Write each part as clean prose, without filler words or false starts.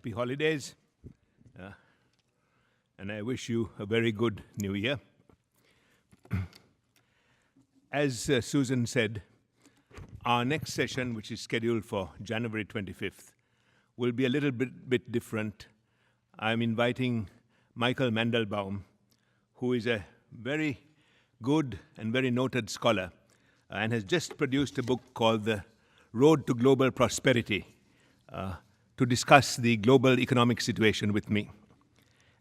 Happy holidays, and I wish you a very good new year. As Susan said, our next session, which is scheduled for January 25th, will be a little bit different. I'm inviting Michael Mandelbaum, who is a very good and very noted scholar and has just produced a book called The Road to Global Prosperity, to discuss the global economic situation with me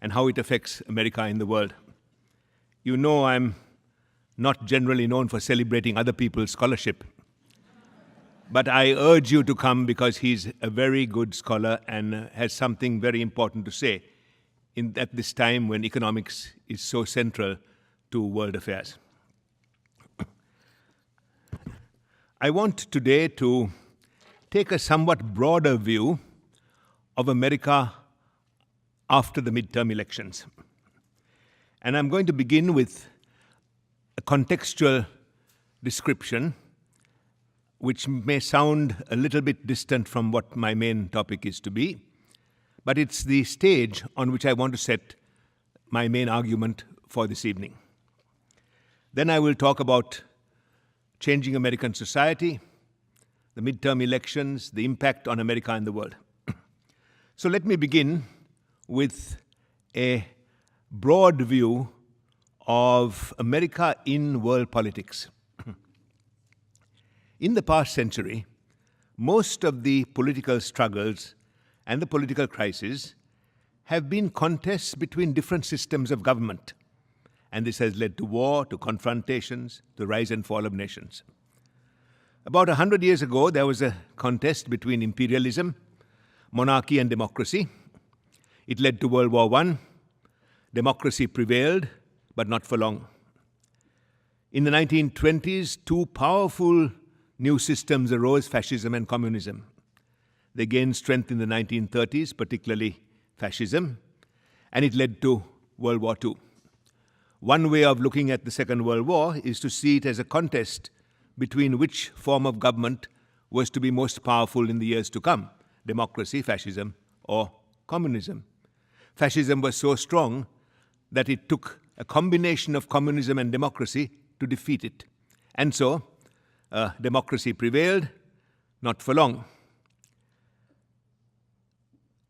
and how it affects America in the world. You know I'm not generally known for celebrating other people's scholarship, but I urge you to come because he's a very good scholar and has something very important to say at this time when economics is so central to world affairs. I want today to take a somewhat broader view of America after the midterm elections. And I'm going to begin with a contextual description, which may sound a little bit distant from what my main topic is to be, but it's the stage on which I want to set my main argument for this evening. Then I will talk about changing American society, the midterm elections, the impact on America and the world. So let me begin with a broad view of America in world politics. In the past century, most of the political struggles and the political crises have been contests between different systems of government. And this has led to war, to confrontations, the rise and fall of nations. About 100 years ago, there was a contest between imperialism, monarchy and democracy. It led to World War I. Democracy prevailed, but not for long. In the 1920s, two powerful new systems arose, fascism and communism. They gained strength in the 1930s, particularly fascism, and it led to World War II. One way of looking at the Second World War is to see it as a contest between which form of government was to be most powerful in the years to come, democracy, fascism, or communism. Fascism was so strong that it took a combination of communism and democracy to defeat it. And so, democracy prevailed, not for long.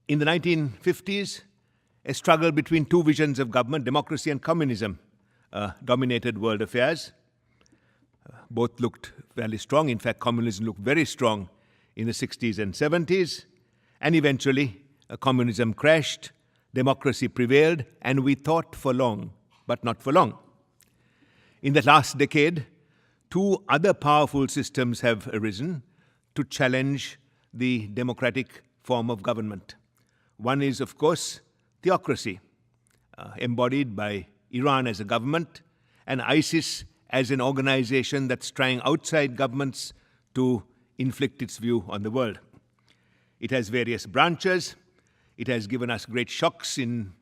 In the 1950s, a struggle between two visions of government, democracy and communism, dominated world affairs. Both looked fairly strong. In fact, communism looked very strong in the 60s and 70s. And eventually, communism crashed, democracy prevailed, and we thought for long, but not for long. In the last decade, two other powerful systems have arisen to challenge the democratic form of government. One is, of course, theocracy, embodied by Iran as a government, and ISIS as an organization that's trying outside governments to inflict its view on the world. It has various branches. It has given us great shocks in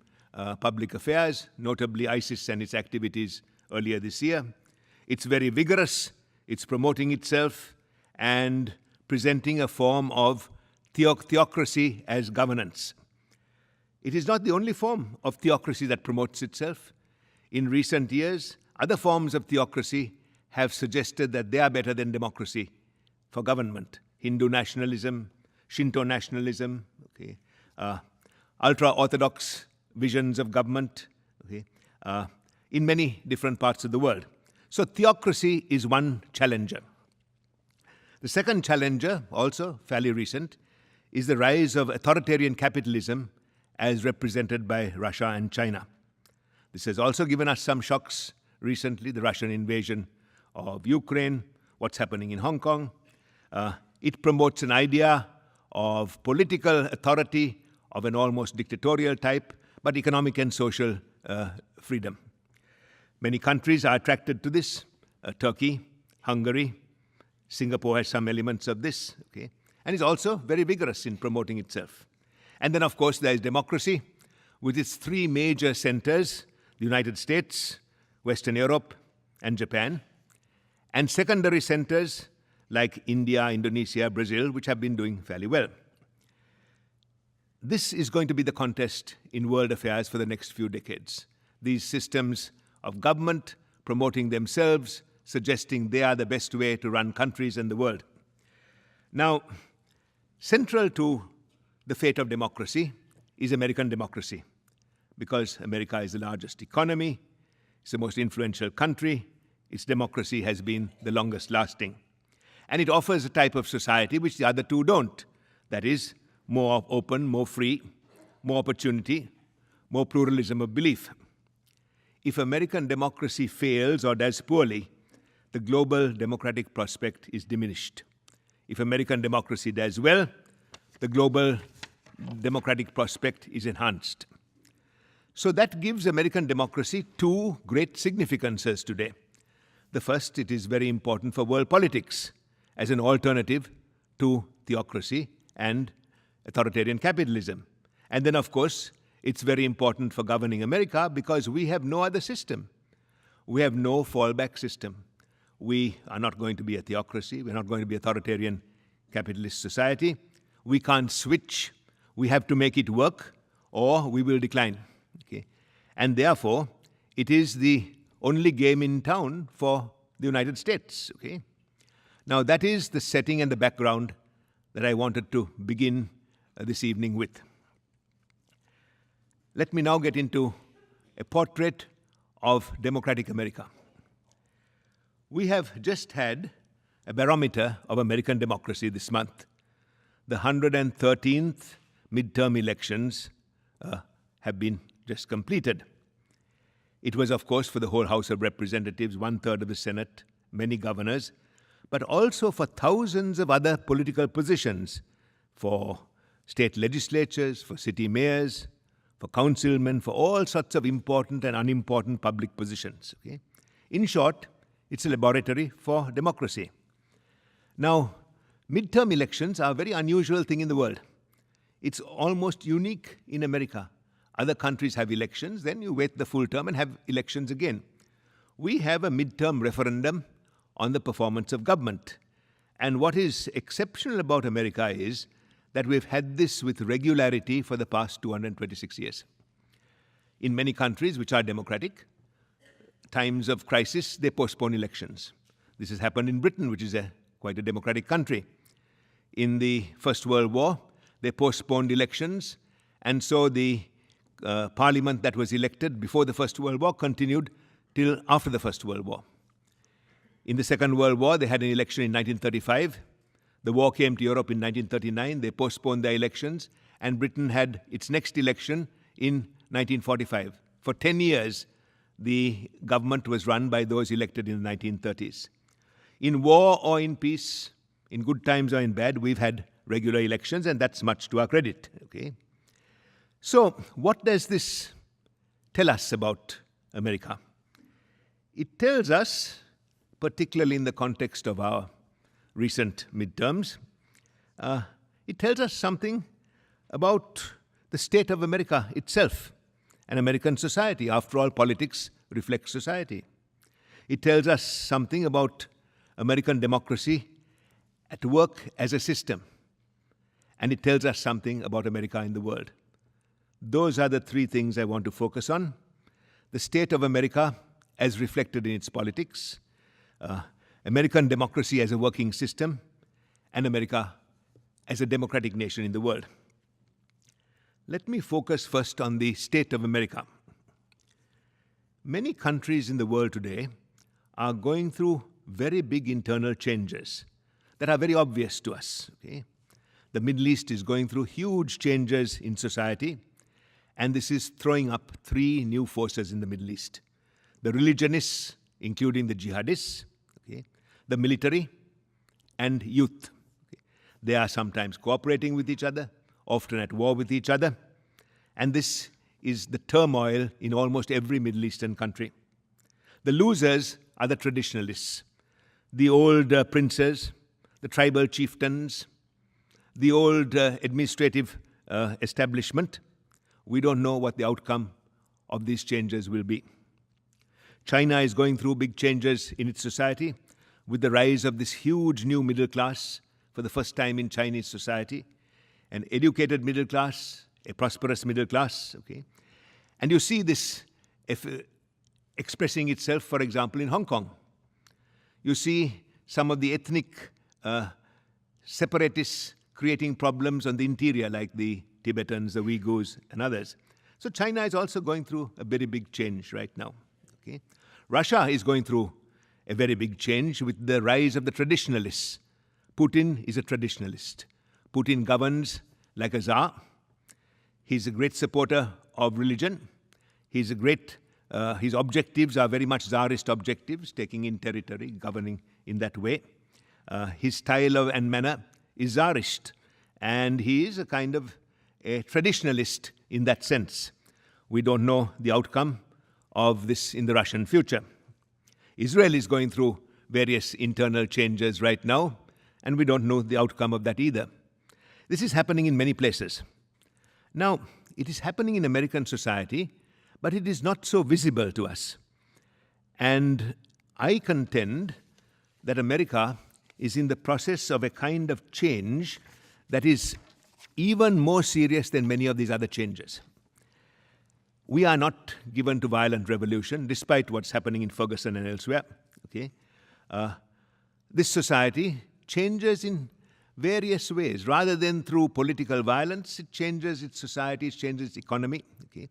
public affairs, notably ISIS and its activities earlier this year. It's very vigorous. It's promoting itself and presenting a form of theocracy as governance. It is not the only form of theocracy that promotes itself. In recent years, other forms of theocracy have suggested that they are better than democracy for government. Hindu nationalism, Shinto nationalism, ultra-orthodox visions of government, in many different parts of the world. So theocracy is one challenger. The second challenger, also fairly recent, is the rise of authoritarian capitalism as represented by Russia and China. This has also given us some shocks recently, the Russian invasion of Ukraine, what's happening in Hong Kong. It promotes an idea of political authority of an almost dictatorial type, but economic and social freedom. Many countries are attracted to this. Turkey, Hungary, Singapore has some elements of this, and is also very vigorous in promoting itself. And then, of course, there is democracy with its three major centers, the United States, Western Europe, and Japan, and secondary centers like India, Indonesia, Brazil, which have been doing fairly well. This is going to be the contest in world affairs for the next few decades. These systems of government promoting themselves, suggesting they are the best way to run countries and the world. Now, central to the fate of democracy is American democracy, because America is the largest economy, it's the most influential country, its democracy has been the longest lasting. And it offers a type of society which the other two don't. That is, more open, more free, more opportunity, more pluralism of belief. If American democracy fails or does poorly, the global democratic prospect is diminished. If American democracy does well, the global democratic prospect is enhanced. So that gives American democracy two great significances today. The first, it is very important for world politics as an alternative to theocracy and authoritarian capitalism. And then, of course, it's very important for governing America because we have no other system. We have no fallback system. We are not going to be a theocracy. We're not going to be authoritarian capitalist society. We can't switch. We have to make it work or we will decline. Okay? And therefore, it is the only game in town for the United States. Okay? Now, that is the setting and the background that I wanted to begin this evening with. Let me now get into a portrait of democratic America. We have just had a barometer of American democracy this month. The 113th midterm elections have been just completed. It was, of course, for the whole House of Representatives, 1/3 of the Senate, many governors, but also for thousands of other political positions, for state legislatures, for city mayors, for councilmen, for all sorts of important and unimportant public positions. Okay? In short, it's a laboratory for democracy. Now, midterm elections are a very unusual thing in the world. It's almost unique in America. Other countries have elections, then you wait the full term and have elections again. We have a midterm referendum on the performance of government. And what is exceptional about America is that we've had this with regularity for the past 226 years. In many countries which are democratic, times of crisis, they postpone elections. This has happened in Britain, which is quite a democratic country. In the First World War, they postponed elections, and so the parliament that was elected before the First World War continued till after the First World War. In the Second World War, they had an election in 1935. The war came to Europe in 1939. They postponed their elections, and Britain had its next election in 1945. For 10 years, the government was run by those elected in the 1930s. In war or in peace, in good times or in bad, we've had regular elections, and that's much to our credit. Okay? So, what does this tell us about America? It tells us, particularly in the context of our recent midterms, it tells us something about the state of America itself and American society. After all, politics reflects society. It tells us something about American democracy at work as a system. And it tells us something about America in the world. Those are the three things I want to focus on. The state of America as reflected in its politics, American democracy as a working system, and America as a democratic nation in the world. Let me focus first on the state of America. Many countries in the world today are going through very big internal changes that are very obvious to us. Okay? The Middle East is going through huge changes in society, and this is throwing up three new forces in the Middle East. The religionists, including the jihadists, okay, the military, and youth. Okay. They are sometimes cooperating with each other, often at war with each other, and this is the turmoil in almost every Middle Eastern country. The losers are the traditionalists, the old princes, the tribal chieftains, the old administrative establishment. We don't know what the outcome of these changes will be. China is going through big changes in its society with the rise of this huge new middle class for the first time in Chinese society, an educated middle class, a prosperous middle class. Okay? And you see this expressing itself, for example, in Hong Kong. You see some of the ethnic separatists creating problems on the interior, like the Tibetans, the Uyghurs, and others. So China is also going through a very big change right now. Okay? Russia is going through a very big change with the rise of the traditionalists. Putin is a traditionalist. Putin governs like a czar. He's a great supporter of religion. He's a great, his objectives are very much czarist objectives, taking in territory, governing in that way. His style and manner is czarist, and he is a kind of a traditionalist in that sense. We don't know the outcome of this in the Russian future. Israel is going through various internal changes right now, and we don't know the outcome of that either. This is happening in many places. Now, it is happening in American society, but it is not so visible to us. And I contend that America is in the process of a kind of change that is even more serious than many of these other changes. We are not given to violent revolution, despite what's happening in Ferguson and elsewhere. Okay? This society changes in various ways. Rather than through political violence, it changes its society, it changes its economy. Okay?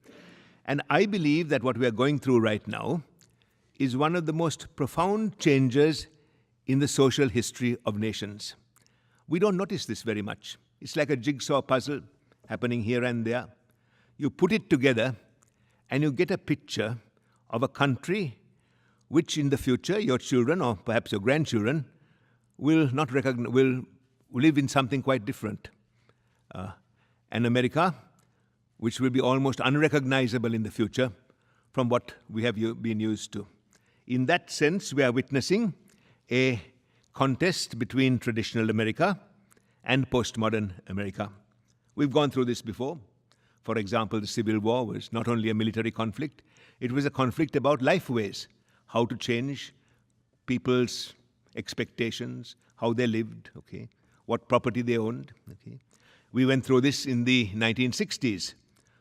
And I believe that what we are going through right now is one of the most profound changes in the social history of nations. We don't notice this very much. It's like a jigsaw puzzle happening here and there. You put it together and you get a picture of a country which in the future your children or perhaps your grandchildren will not recognize, will live in something quite different. An America which will be almost unrecognizable in the future from what we have been used to. In that sense, we are witnessing a contest between traditional America and postmodern America. We've gone through this before. For example, the Civil War was not only a military conflict, it was a conflict about life ways, how to change people's expectations, how they lived, okay, what property they owned. Okay. We went through this in the 1960s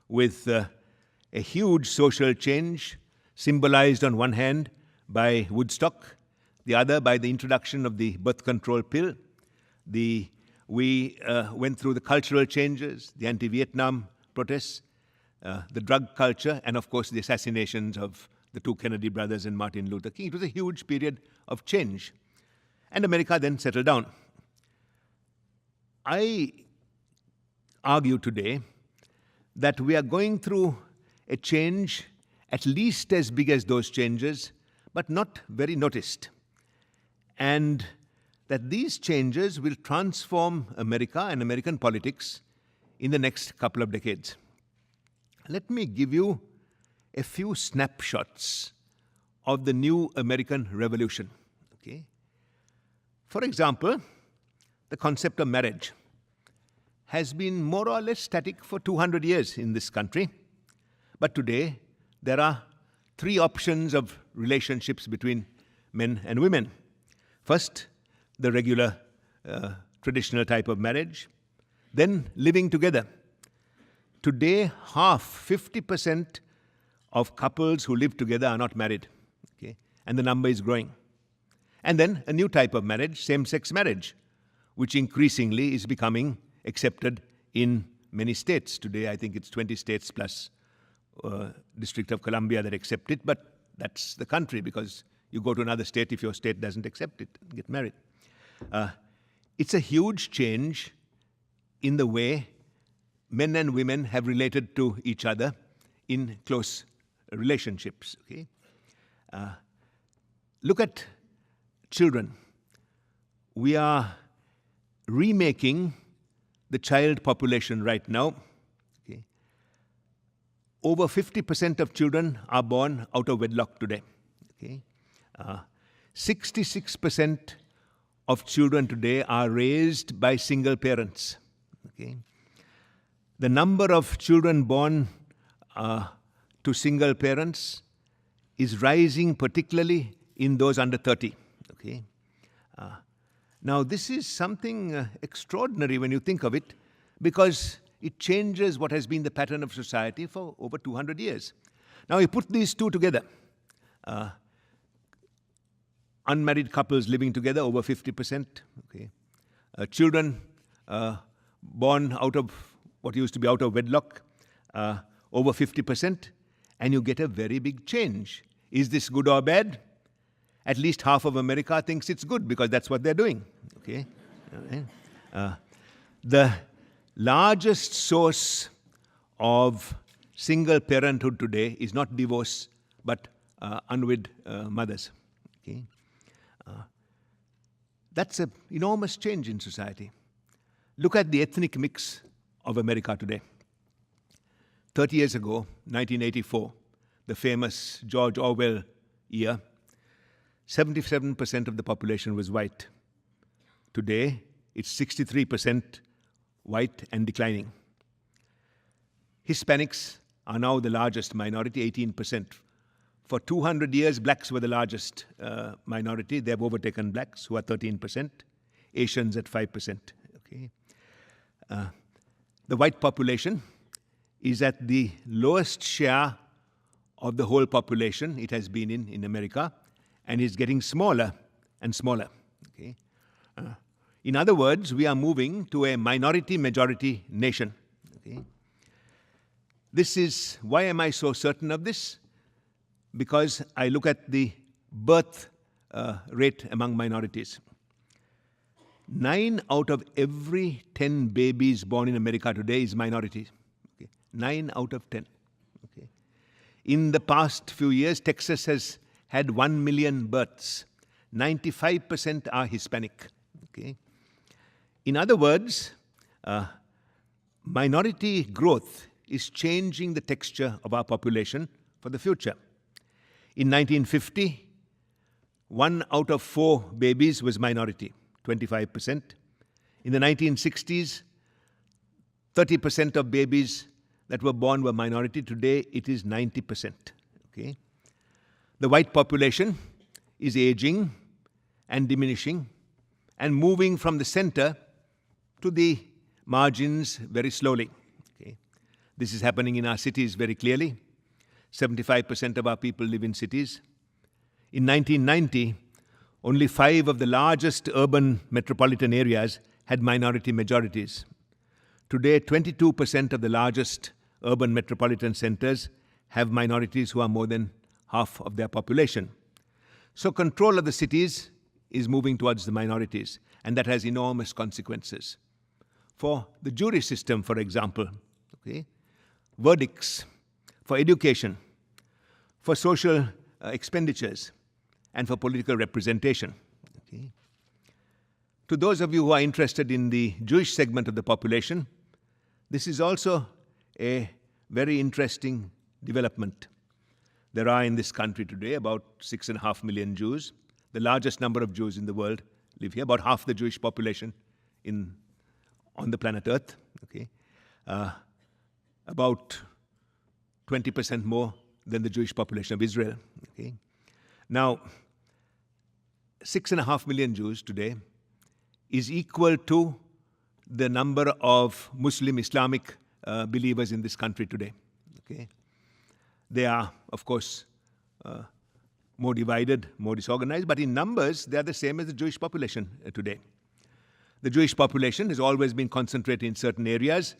with a huge social change symbolized on one hand by Woodstock, the other by the introduction of the birth control pill. We went through the cultural changes, the anti-Vietnam protests, the drug culture, and of course the assassinations of the two Kennedy brothers and Martin Luther King. It was a huge period of change. And America then settled down. I argue today that we are going through a change at least as big as those changes, but not very noticed. And that these changes will transform America and American politics in the next couple of decades. Let me give you a few snapshots of the new American Revolution. Okay? For example, the concept of marriage has been more or less static for 200 years in this country. But today, there are three options of relationships between men and women. First, the regular traditional type of marriage, then living together. Today, 50% of couples who live together are not married, okay? And the number is growing. And then a new type of marriage, same-sex marriage, which increasingly is becoming accepted in many states. Today, I think it's 20 states plus District of Columbia that accept it, but that's the country, because you go to another state if your state doesn't accept it, get married. It's a huge change in the way men and women have related to each other in close relationships. Okay? Look at children. We are remaking the child population right now. Okay? Over 50% of children are born out of wedlock today. Okay? 66% of children today are raised by single parents. Okay? The number of children born to single parents is rising, particularly in those under 30. Okay? Now, this is something extraordinary when you think of it, because it changes what has been the pattern of society for over 200 years. Now, you put these two together. Unmarried couples living together, over 50%. Okay. Children born out of what used to be out of wedlock, over 50%. And you get a very big change. Is this good or bad? At least half of America thinks it's good because that's what they're doing. Okay. The largest source of single parenthood today is not divorce, but unwed mothers. Okay. That's an enormous change in society. Look at the ethnic mix of America today. 30 years ago, 1984, the famous George Orwell year, 77% of the population was white. Today, it's 63% white and declining. Hispanics are now the largest minority, 18%. For 200 years, blacks were the largest minority. They have overtaken blacks, who are 13%. Asians at 5%. Okay. The white population is at the lowest share of the whole population it has been in America, and is getting smaller and smaller. Okay. In other words, we are moving to a minority-majority nation. Okay. This is, why am I so certain of this? Because I look at the birth rate among minorities. 9 out of every 10 babies born in America today is minority. Okay. 9 out of 10. Okay. In the past few years, Texas has had 1 million births. 95% are Hispanic. Okay. In other words, minority growth is changing the texture of our population for the future. In 1950, 1 out of 4 babies was minority, 25%. In the 1960s, 30% of babies that were born were minority. Today, it is 90%. Okay? The white population is aging and diminishing and moving from the center to the margins very slowly. Okay? This is happening in our cities very clearly. 75% of our people live in cities. In 1990, only 5 of the largest urban metropolitan areas had minority majorities. Today, 22% of the largest urban metropolitan centers have minorities who are more than half of their population. So control of the cities is moving towards the minorities, and that has enormous consequences. For the jury system, for example, okay, verdicts, for education, for social expenditures, and for political representation. Okay. To those of you who are interested in the Jewish segment of the population, this is also a very interesting development. There are in this country today about 6.5 million Jews. The largest number of Jews in the world live here, about half the Jewish population on the planet Earth. Okay. About 20% more than the Jewish population of Israel. Okay. Now, 6.5 million Jews today is equal to the number of Muslim Islamic believers in this country today. Okay. They are, of course, more divided, more disorganized, but in numbers, they are the same as the Jewish population today. The Jewish population has always been concentrated in certain areas,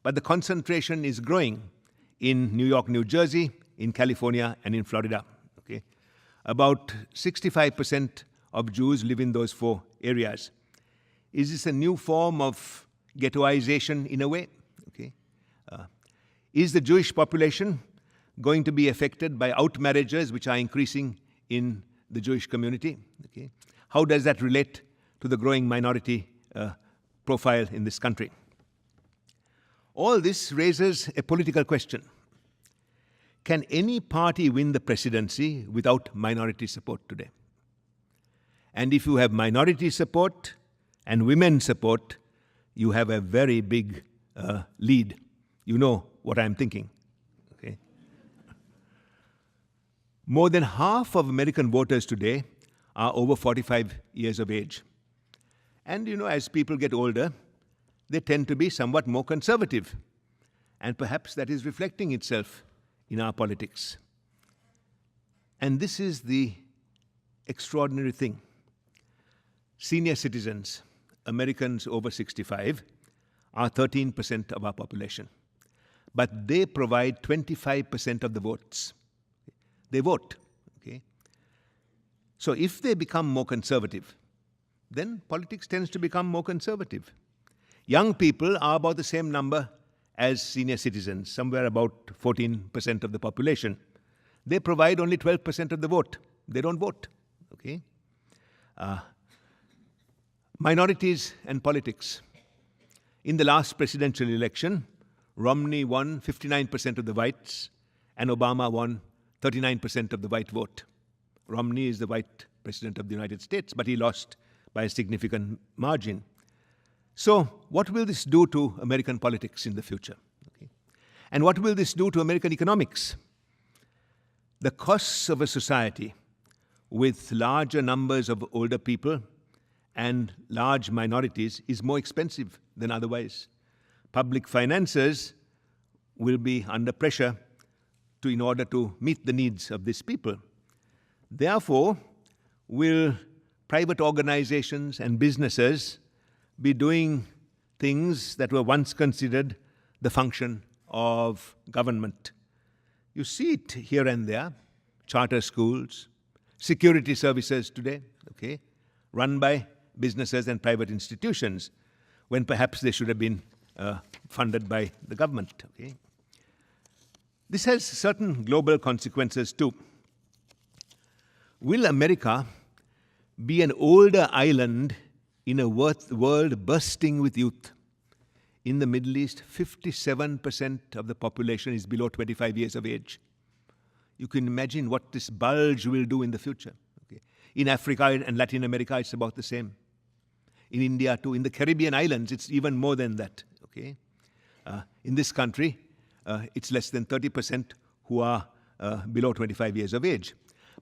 but the concentration is growing in New York, New Jersey, in California, and in Florida. Okay. About 65% of Jews live in those 4 areas. Is this a new form of ghettoization in a way? Okay. Is the Jewish population going to be affected by outmarriages, which are increasing in the Jewish community? Okay. How does that relate to the growing minority profile in this country? All this raises a political question. Can any party win the presidency without minority support today? And if you have minority support and women support, you have a very big lead. You know what I'm thinking. Okay. More than half of American voters today are over 45 years of age. And, as people get older, they tend to be somewhat more conservative. And perhaps that is reflecting itself in our politics. And this is the extraordinary thing. Senior citizens, Americans over 65, are 13% of our population. But they provide 25% of the votes. They vote. Okay? So if they become more conservative, then politics tends to become more conservative. Young people are about the same number as senior citizens, somewhere about 14% of the population. They provide only 12% of the vote. They don't vote. Okay? Minorities and politics. In the last presidential election, Romney won 59% of the whites, and Obama won 39% of the white vote. Romney is the white president of the United States, but he lost by a significant margin. So, what will this do to American politics in the future? Okay. And what will this do to American economics? The costs of a society with larger numbers of older people and large minorities is more expensive than otherwise. Public finances will be under pressure in order to meet the needs of these people. Therefore, will private organizations and businesses be doing things that were once considered the function of government? You see it here and there, charter schools, security services today, okay, run by businesses and private institutions, when perhaps they should have been funded by the government. Okay. This has certain global consequences too. Will America be an older island in a world bursting with youth? In the Middle East, 57% of the population is below 25 years of age. You can imagine what this bulge will do in the future. Okay. In Africa and Latin America, it's about the same. In India too. In the Caribbean islands, it's even more than that. Okay. In this country, it's less than 30% who are below 25 years of age.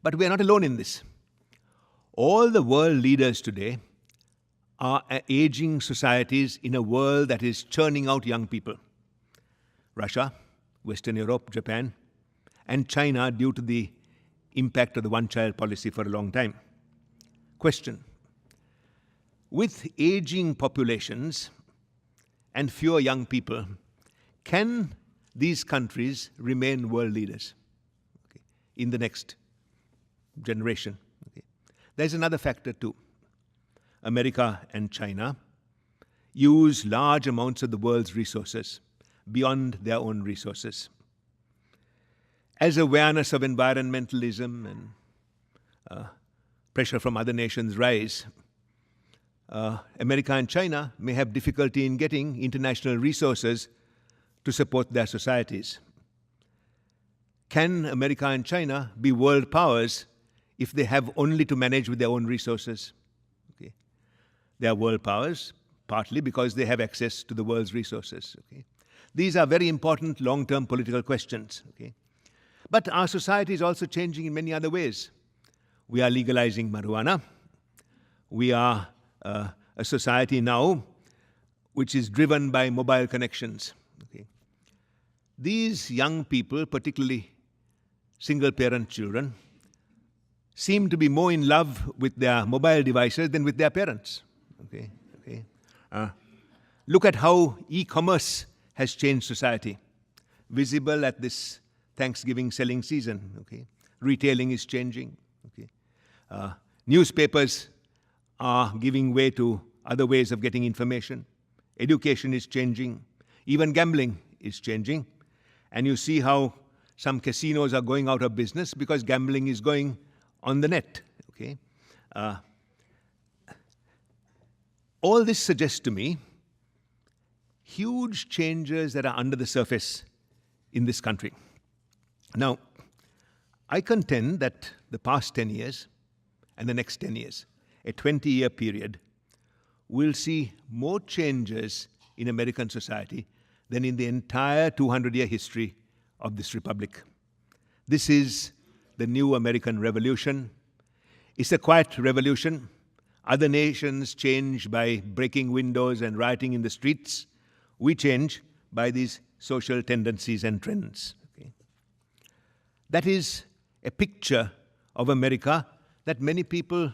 But we are not alone in this. All the world leaders today are aging societies in a world that is churning out young people. Russia, Western Europe, Japan, and China due to the impact of the one-child policy for a long time. Question: with aging populations and fewer young people, can these countries remain world leaders in the next generation? Okay. There's another factor too. America and China use large amounts of the world's resources beyond their own resources. As awareness of environmentalism and pressure from other nations rise, America and China may have difficulty in getting international resources to support their societies. Can America and China be world powers if they have only to manage with their own resources? Okay. They are world powers, partly because they have access to the world's resources. Okay. These are very important long-term political questions. Okay. But our society is also changing in many other ways. We are legalizing marijuana. We are a society now which is driven by mobile connections. Okay. These young people, particularly single-parent children, seem to be more in love with their mobile devices than with their parents. Okay. Okay. Look at how e-commerce has changed society. Visible at this Thanksgiving selling season. Okay. Retailing is changing. Okay. Newspapers are giving way to other ways of getting information. Education is changing. Even gambling is changing. And you see how some casinos are going out of business because gambling is going on the net. Okay? All this suggests to me huge changes that are under the surface in this country. Now, I contend that the past 10 years and the next 10 years, a 20-year period, will see more changes in American society than in the entire 200-year history of this republic. This is the new American Revolution. It's a quiet revolution. Other nations change by breaking windows and rioting in the streets. We change by these social tendencies and trends. Okay. That is a picture of America that many people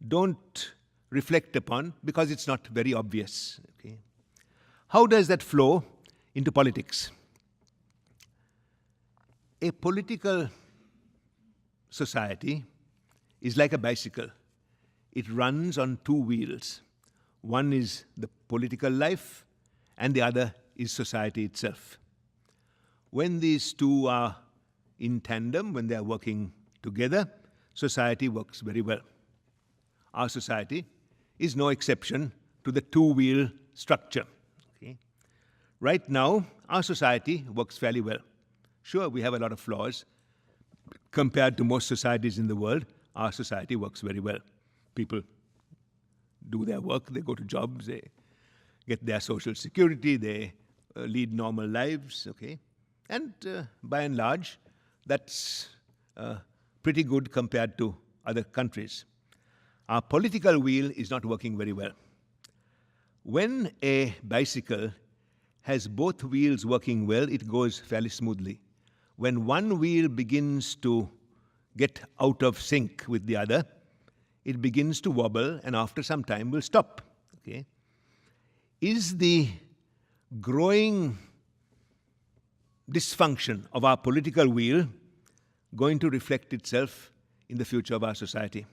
don't reflect upon because it's not very obvious. Okay. How does that flow into politics? A political society is like a bicycle. It runs on two wheels. One is the political life, and the other is society itself. When these two are in tandem, when they are working together, society works very well. Our society is no exception to the two-wheel structure. Okay. Right now, our society works fairly well. Sure, we have a lot of flaws. Compared to most societies in the world, our society works very well. People do their work, they go to jobs, they get their social security, they lead normal lives, okay? And by and large, that's pretty good compared to other countries. Our political wheel is not working very well. When a bicycle has both wheels working well, it goes fairly smoothly. When one wheel begins to get out of sync with the other, it begins to wobble and after some time will stop. Okay? Is the growing dysfunction of our political wheel going to reflect itself in the future of our society?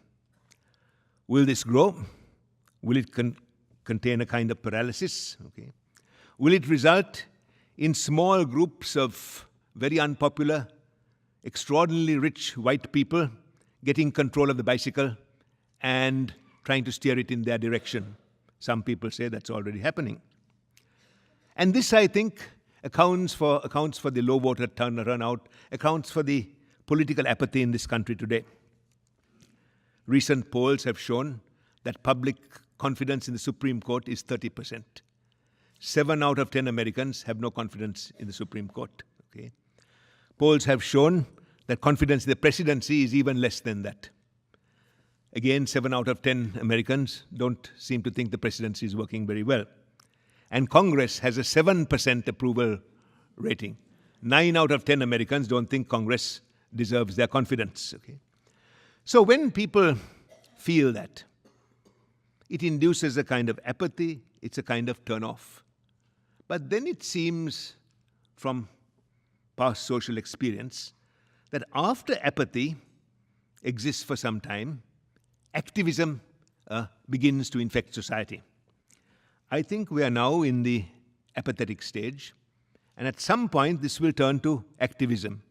Will this grow? Will it contain a kind of paralysis? Okay. Will it result in small groups of very unpopular, extraordinarily rich white people getting control of the bicycle and trying to steer it in their direction? Some people say that's already happening. And this, I think, accounts for the low voter turnout, accounts for the political apathy in this country today. Recent polls have shown that public confidence in the Supreme Court is 30%. 7 out of 10 Americans have no confidence in the Supreme Court. Okay? Polls have shown that confidence in the presidency is even less than that. Again, 7 out of 10 Americans don't seem to think the presidency is working very well. And Congress has a 7% approval rating. 9 out of 10 Americans don't think Congress deserves their confidence. Okay? So when people feel that, it induces a kind of apathy, it's a kind of turn-off. But then it seems, from past social experience, that after apathy exists for some time, activism begins to infect society. I think we are now in the apathetic stage, and at some point this will turn to activism.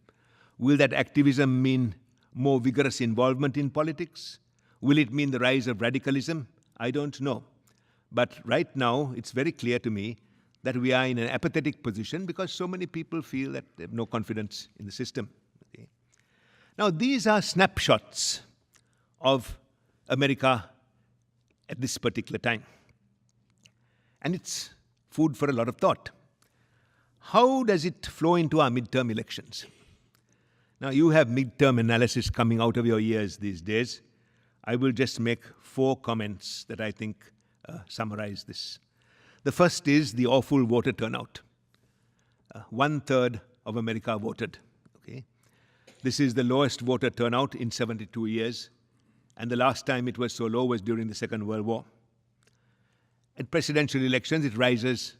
Will that activism mean more vigorous involvement in politics? Will it mean the rise of radicalism? I don't know. But right now, it's very clear to me that we are in an apathetic position because so many people feel that they have no confidence in the system. Okay? Now, these are snapshots of America at this particular time. And it's food for a lot of thought. How does it flow into our midterm elections? Now, you have midterm analysis coming out of your ears these days. I will just make 4 comments that I think summarize this. The first is the awful voter turnout. 1/3 of America voted. Okay? This is the lowest voter turnout in 72 years, and the last time it was so low was during the Second World War. At presidential elections, it rises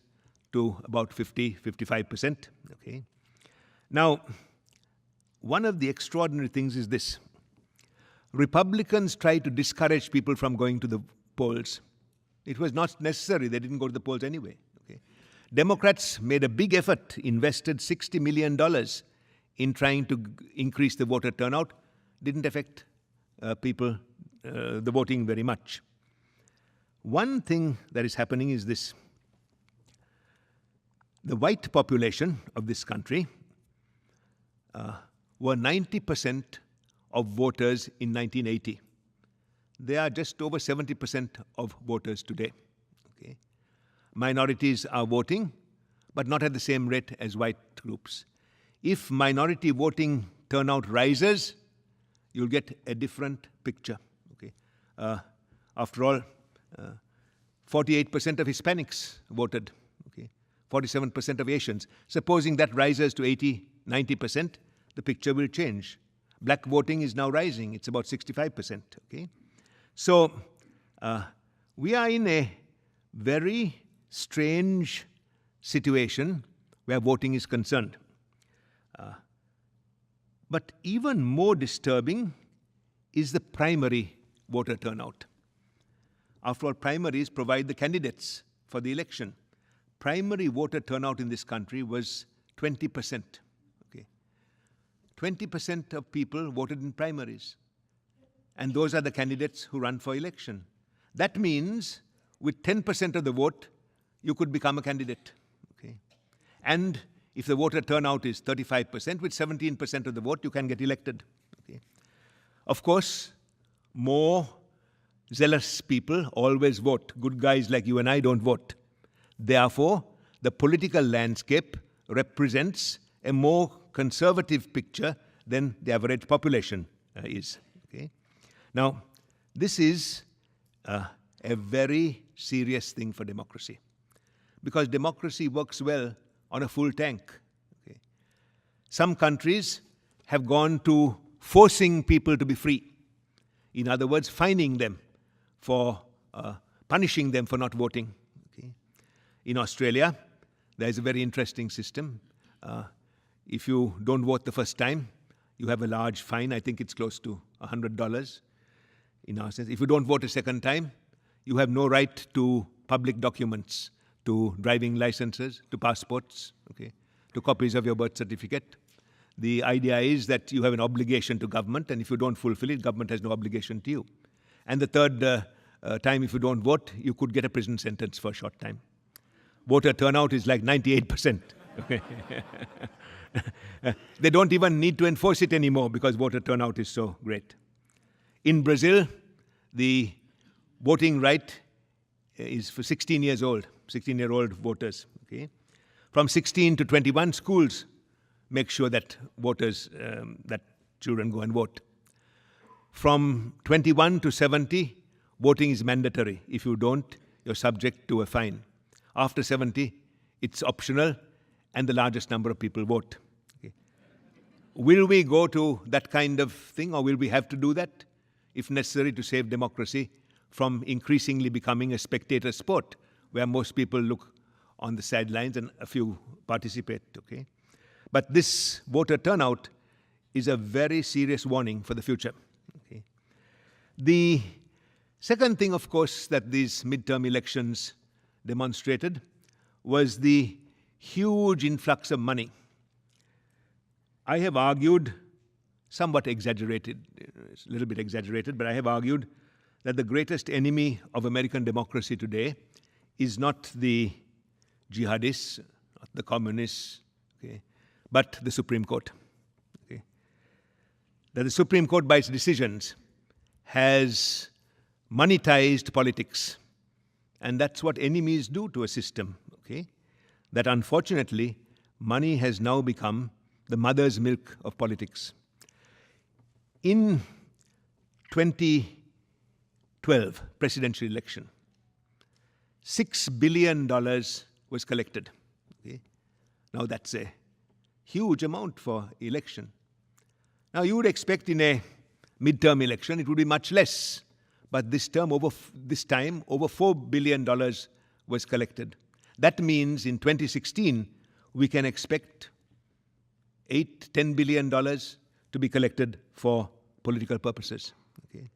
to about 55%. Okay? Now, one of the extraordinary things is this. Republicans tried to discourage people from going to the polls. It was not necessary. They didn't go to the polls anyway. Okay? Democrats made a big effort, invested $60 million in trying to increase the voter turnout. Didn't affect the voting very much. One thing that is happening is this. The white population of this country were 90% of voters in 1980. They are just over 70% of voters today. Okay? Minorities are voting, but not at the same rate as white groups. If minority voting turnout rises, you'll get a different picture. Okay? After all, 48% of Hispanics voted. Okay? 47% of Asians. Supposing that rises to 80, 90%, the picture will change. Black voting is now rising. It's about 65%. Okay? So we are in a very strange situation where voting is concerned. But even more disturbing is the primary voter turnout. After all, primaries provide the candidates for the election. Primary voter turnout in this country was 20%. Okay? 20% of people voted in primaries. And those are the candidates who run for election. That means with 10% of the vote, you could become a candidate. Okay? And if the voter turnout is 35%, with 17% of the vote, you can get elected. Okay? Of course, more zealous people always vote. Good guys like you and I don't vote. Therefore, the political landscape represents a more conservative picture than the average population is. Okay? Now, this is a very serious thing for democracy, because democracy works well on a full tank. Okay? Some countries have gone to forcing people to be free. In other words, fining them for punishing them for not voting. Okay? In Australia, there is a very interesting system. If you don't vote the first time, you have a large fine. I think it's close to $100 in our sense. If you don't vote a second time, you have no right to public documents, to driving licenses, to passports, okay, to copies of your birth certificate. The idea is that you have an obligation to government, and if you don't fulfill it, government has no obligation to you. And the third time, if you don't vote, you could get a prison sentence for a short time. Voter turnout is like 98%. Okay. They don't even need to enforce it anymore because voter turnout is so great. In Brazil, the voting right is for 16 years old, 16-year-old voters. Okay? From 16 to 21, schools make sure that voters, that children go and vote. From 21 to 70, voting is mandatory. If you don't, you're subject to a fine. After 70, it's optional, and the largest number of people vote. Okay. Will we go to that kind of thing, or will we have to do that, if necessary, to save democracy from increasingly becoming a spectator sport, where most people look on the sidelines and a few participate? Okay? But this voter turnout is a very serious warning for the future. Okay? The second thing, of course, that these midterm elections demonstrated was the huge influx of money. I have argued, somewhat exaggerated, it's a little bit exaggerated, but I have argued that the greatest enemy of American democracy today is not the jihadists, not the communists, okay, but the Supreme Court. Okay? That the Supreme Court, by its decisions, has monetized politics. And that's what enemies do to a system. Okay? That unfortunately, money has now become the mother's milk of politics. In 2012 presidential election, $6 billion was collected. Okay? Now that's a huge amount for election. Now you would expect in a midterm election it would be much less, but this time over $4 billion was collected. That means in 2016 we can expect $10 billion to be collected for political purposes. Okay?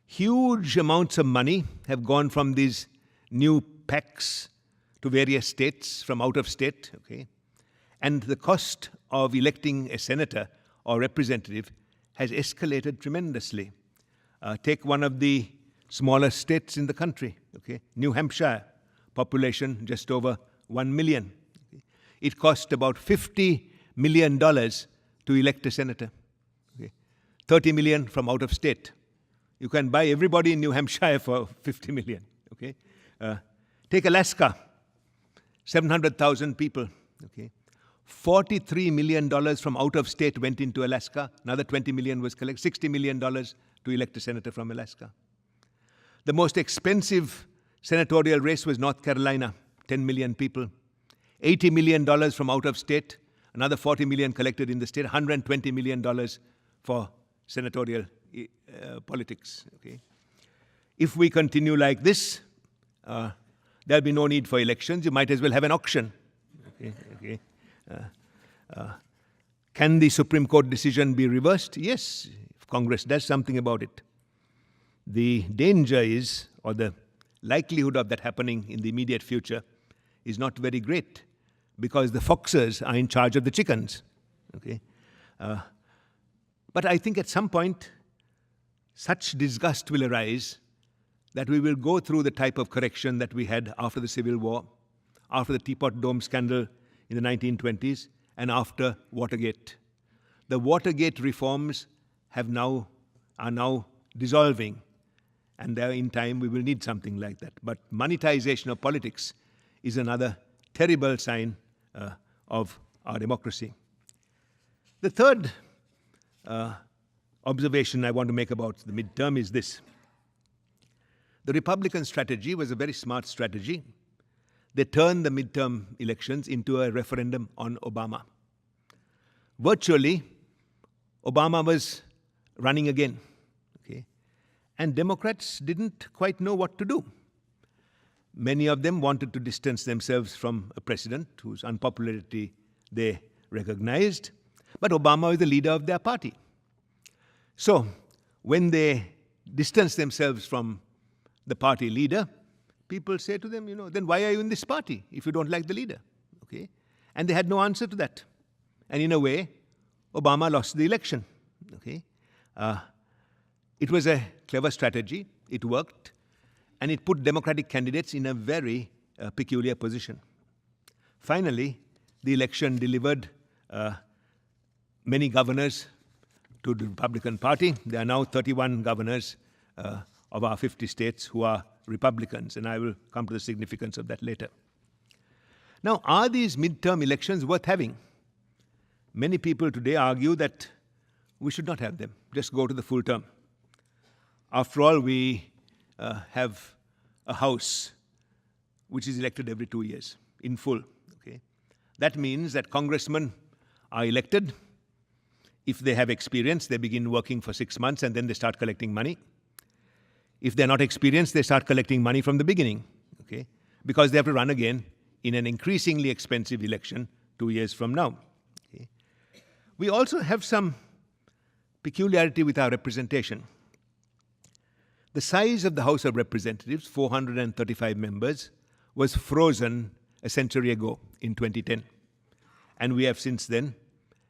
Huge amounts of money have gone from these new PACs to various states, from out of state. Okay? And the cost of electing a senator or representative has escalated tremendously. Take one of the smallest states in the country, okay? New Hampshire, population just over 1 million. Okay? It cost about $50 million to elect a senator. Okay? $30 million from out of state. You can buy everybody in New Hampshire for $50 million. Okay? Take Alaska, 700,000 people. Okay? $43 million from out of state went into Alaska. Another $20 million was collected. $60 million to elect a senator from Alaska. The most expensive senatorial race was North Carolina, 10 million people. $80 million from out of state, another $40 million collected in the state, $120 million for senatorial politics. Okay? If we continue like this, there'll be no need for elections. You might as well have an auction. Okay? Okay? Can the Supreme Court decision be reversed? Yes, if Congress does something about it. The danger is, or the likelihood of that happening in the immediate future, is not very great, because the foxes are in charge of the chickens. Okay? But I think at some point, such disgust will arise that we will go through the type of correction that we had after the Civil War, after the Teapot Dome scandal in the 1920s, and after Watergate. The Watergate reforms are now dissolving, and there in time we will need something like that. But monetization of politics is another terrible sign of our democracy. The third observation I want to make about the midterm is this. The Republican strategy was a very smart strategy. They turned the midterm elections into a referendum on Obama. Virtually, Obama was running again. Okay? And Democrats didn't quite know what to do. Many of them wanted to distance themselves from a president whose unpopularity they recognized, but Obama was the leader of their party. So, when they distanced themselves from the party leader, people say to them, then why are you in this party if you don't like the leader? Okay? And they had no answer to that. And in a way, Obama lost the election. Okay? It was a clever strategy. It worked. And it put Democratic candidates in a very peculiar position. Finally, the election delivered many governors to the Republican Party. There are now 31 governors of our 50 states who are Republicans, and I will come to the significance of that later. Now, are these midterm elections worth having? Many people today argue that we should not have them. Just go to the full term. After all, we have a House which is elected every 2 years in full. Okay? That means that congressmen are elected. If they have experience, they begin working for 6 months and then they start collecting money. If they're not experienced, they start collecting money from the beginning, okay? Because they have to run again in an increasingly expensive election 2 years from now. Okay? We also have some peculiarity with our representation. The size of the House of Representatives, 435 members, was frozen a century ago in 2010. And we have since then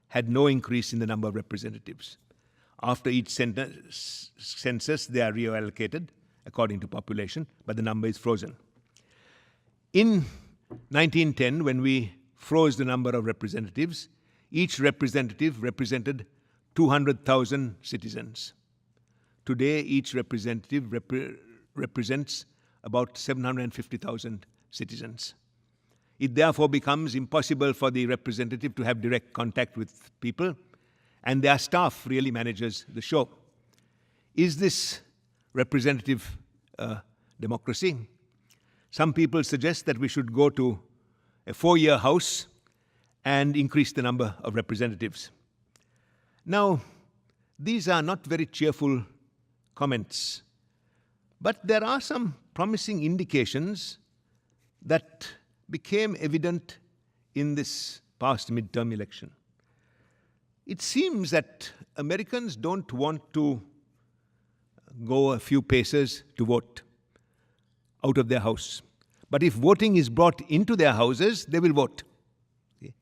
had no increase in the number of representatives. After each census, they are reallocated according to population, but the number is frozen. In 1910, when we froze the number of representatives, each representative represented 200,000 citizens. Today, each representative represents about 750,000 citizens. It therefore becomes impossible for the representative to have direct contact with people, and their staff really manages the show. Is this representative democracy? Some people suggest that we should go to a 4-year House and increase the number of representatives. Now, these are not very cheerful comments, but there are some promising indications that became evident in this past midterm election. It seems that Americans don't want to go a few paces to vote out of their house. But if voting is brought into their houses, they will vote. Okay?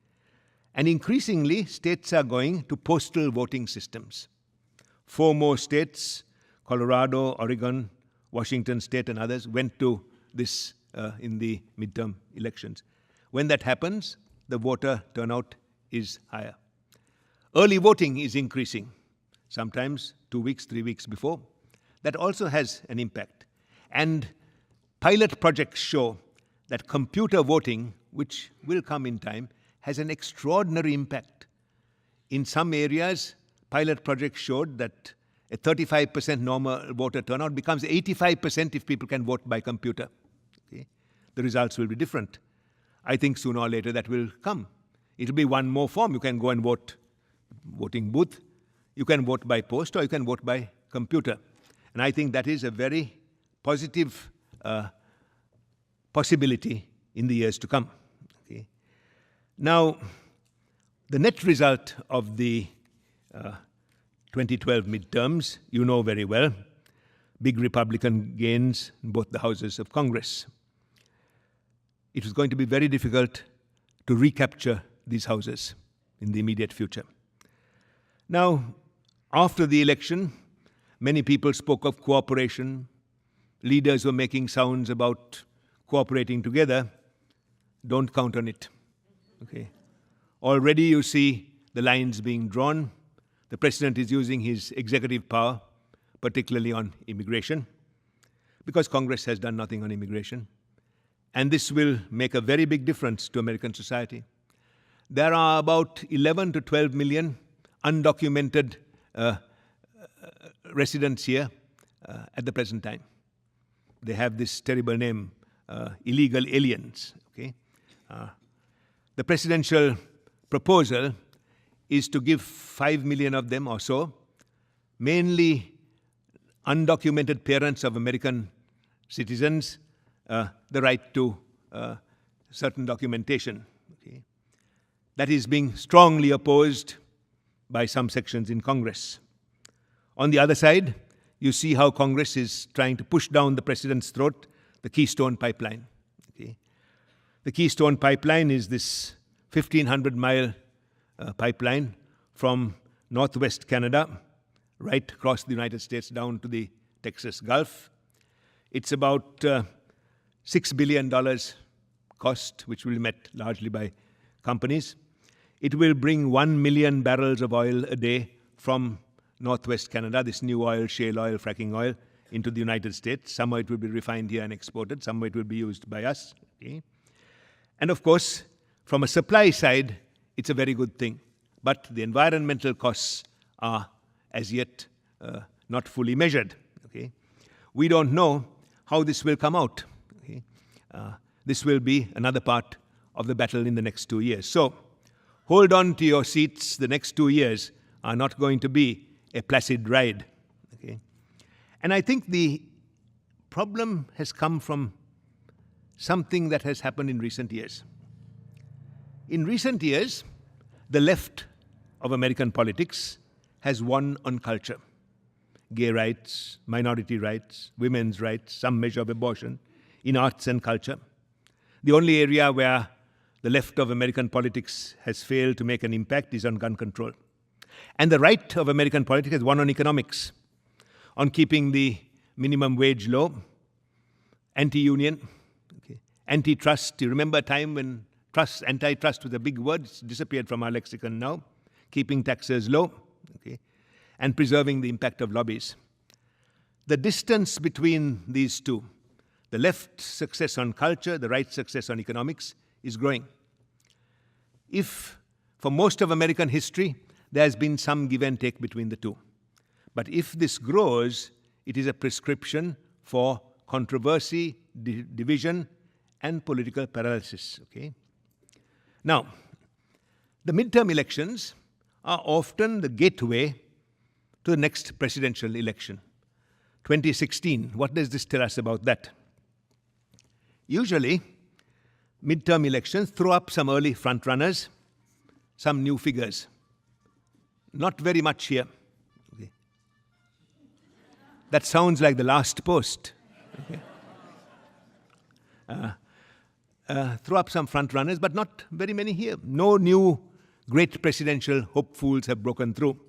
And increasingly, states are going to postal voting systems. 4 more states, Colorado, Oregon, Washington State, and others, went to this in the midterm elections. When that happens, the voter turnout is higher. Early voting is increasing, sometimes 2 weeks, 3 weeks before. That also has an impact. And pilot projects show that computer voting, which will come in time, has an extraordinary impact. In some areas, pilot projects showed that a 35% normal voter turnout becomes 85% if people can vote by computer. Okay? The results will be different. I think sooner or later that will come. It will be one more form. You can go and vote, voting booth. You can vote by post or you can vote by computer. And I think that is a very positive possibility in the years to come. Okay. Now, the net result of the 2012 midterms, you know very well, big Republican gains in both the houses of Congress. It was going to be very difficult to recapture these houses in the immediate future. Now, after the election, many people spoke of cooperation. Leaders were making sounds about cooperating together. Don't count on it. Okay. Already you see the lines being drawn. The president is using his executive power, particularly on immigration, because Congress has done nothing on immigration. And this will make a very big difference to American society. There are about 11 to 12 million undocumented residents here at the present time. They have this terrible name, illegal aliens. Okay? The presidential proposal is to give 5 million of them or so, mainly undocumented parents of American citizens, the right to certain documentation. Okay? That is being strongly opposed by some sections in Congress. On the other side, you see how Congress is trying to push down the president's throat the Keystone Pipeline. Okay? The Keystone Pipeline is this 1,500-mile pipeline from northwest Canada, right across the United States down to the Texas Gulf. It's about $6 billion cost, which will be met largely by companies. It will bring 1 million barrels of oil a day from northwest Canada, this new oil, shale oil, fracking oil, into the United States. Some of it will be refined here and exported. Some of it will be used by us. Okay? And of course, from a supply side, it's a very good thing. But the environmental costs are as yet not fully measured. Okay? We don't know how this will come out. Okay? This will be another part of the battle in the next 2 years. So, hold on to your seats. The next 2 years are not going to be a placid ride. Okay? And I think the problem has come from something that has happened in recent years. In recent years, the left of American politics has won on culture. Gay rights, minority rights, women's rights, some measure of abortion, in arts and culture. The only area where the left of American politics has failed to make an impact is on gun control. And the right of American politics has won on economics, on keeping the minimum wage low, anti-union, okay, antitrust. You remember a time when antitrust was a big word, it's disappeared from our lexicon now, keeping taxes low, okay, and preserving the impact of lobbies. The distance between these two, the left's success on culture, the right's success on economics, is growing. If, for most of American history, there has been some give and take between the two. But if this grows, it is a prescription for controversy, division, and political paralysis. Okay? Now, the midterm elections are often the gateway to the next presidential election. 2016, what does this tell us about that? Usually, midterm elections throw up some early frontrunners, some new figures. Not very much here. Okay. That sounds like the last post. Okay. Throw up some frontrunners, but not very many here. No new great presidential hopefuls have broken through.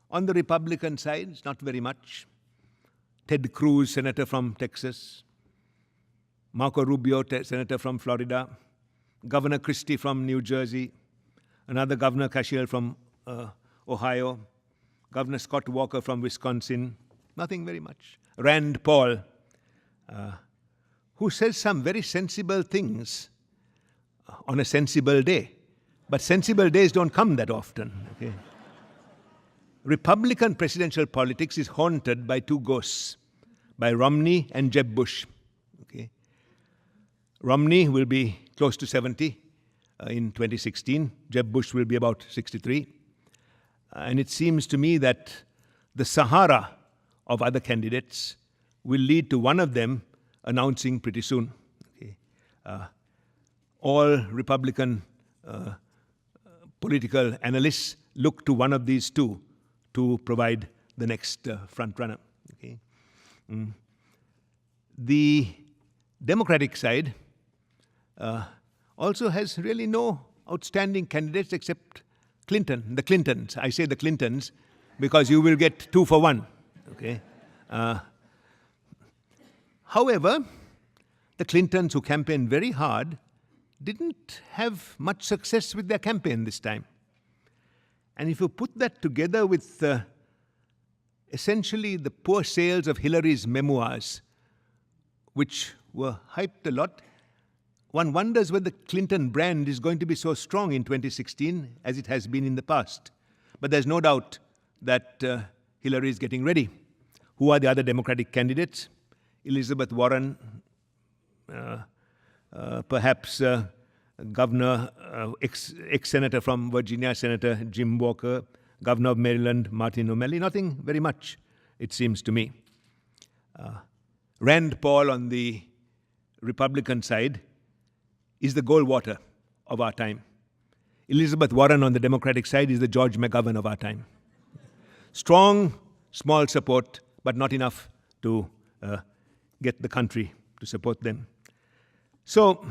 On the Republican side, it's not very much. Ted Cruz, senator from Texas. Marco Rubio, senator from Florida. Governor Christie from New Jersey. Another Governor Cashiel from Ohio. Governor Scott Walker from Wisconsin. Nothing very much. Rand Paul, who says some very sensible things on a sensible day. But sensible days don't come that often. Okay? Republican presidential politics is haunted by two ghosts, by Romney and Jeb Bush. Okay? Romney will be close to 70 in 2016. Jeb Bush will be about 63. And it seems to me that the Sahara of other candidates will lead to one of them announcing pretty soon. Okay. All Republican political analysts look to one of these two to provide the next front runner. Okay. The Democratic side also has really no outstanding candidates except the Clintons. I say the Clintons because you will get 2 for 1. Okay. However, the Clintons, who campaigned very hard, didn't have much success with their campaign this time. And if you put that together with essentially the poor sales of Hillary's memoirs, which were hyped a lot, one wonders whether the Clinton brand is going to be so strong in 2016 as it has been in the past. But there's no doubt that Hillary is getting ready. Who are the other Democratic candidates? Elizabeth Warren, perhaps Governor, ex-Senator from Virginia, Senator Jim Walker, Governor of Maryland, Martin O'Malley. Nothing very much, it seems to me. Rand Paul on the Republican side is the Goldwater of our time. Elizabeth Warren on the Democratic side is the George McGovern of our time. Strong, small support, but not enough to get the country to support them. So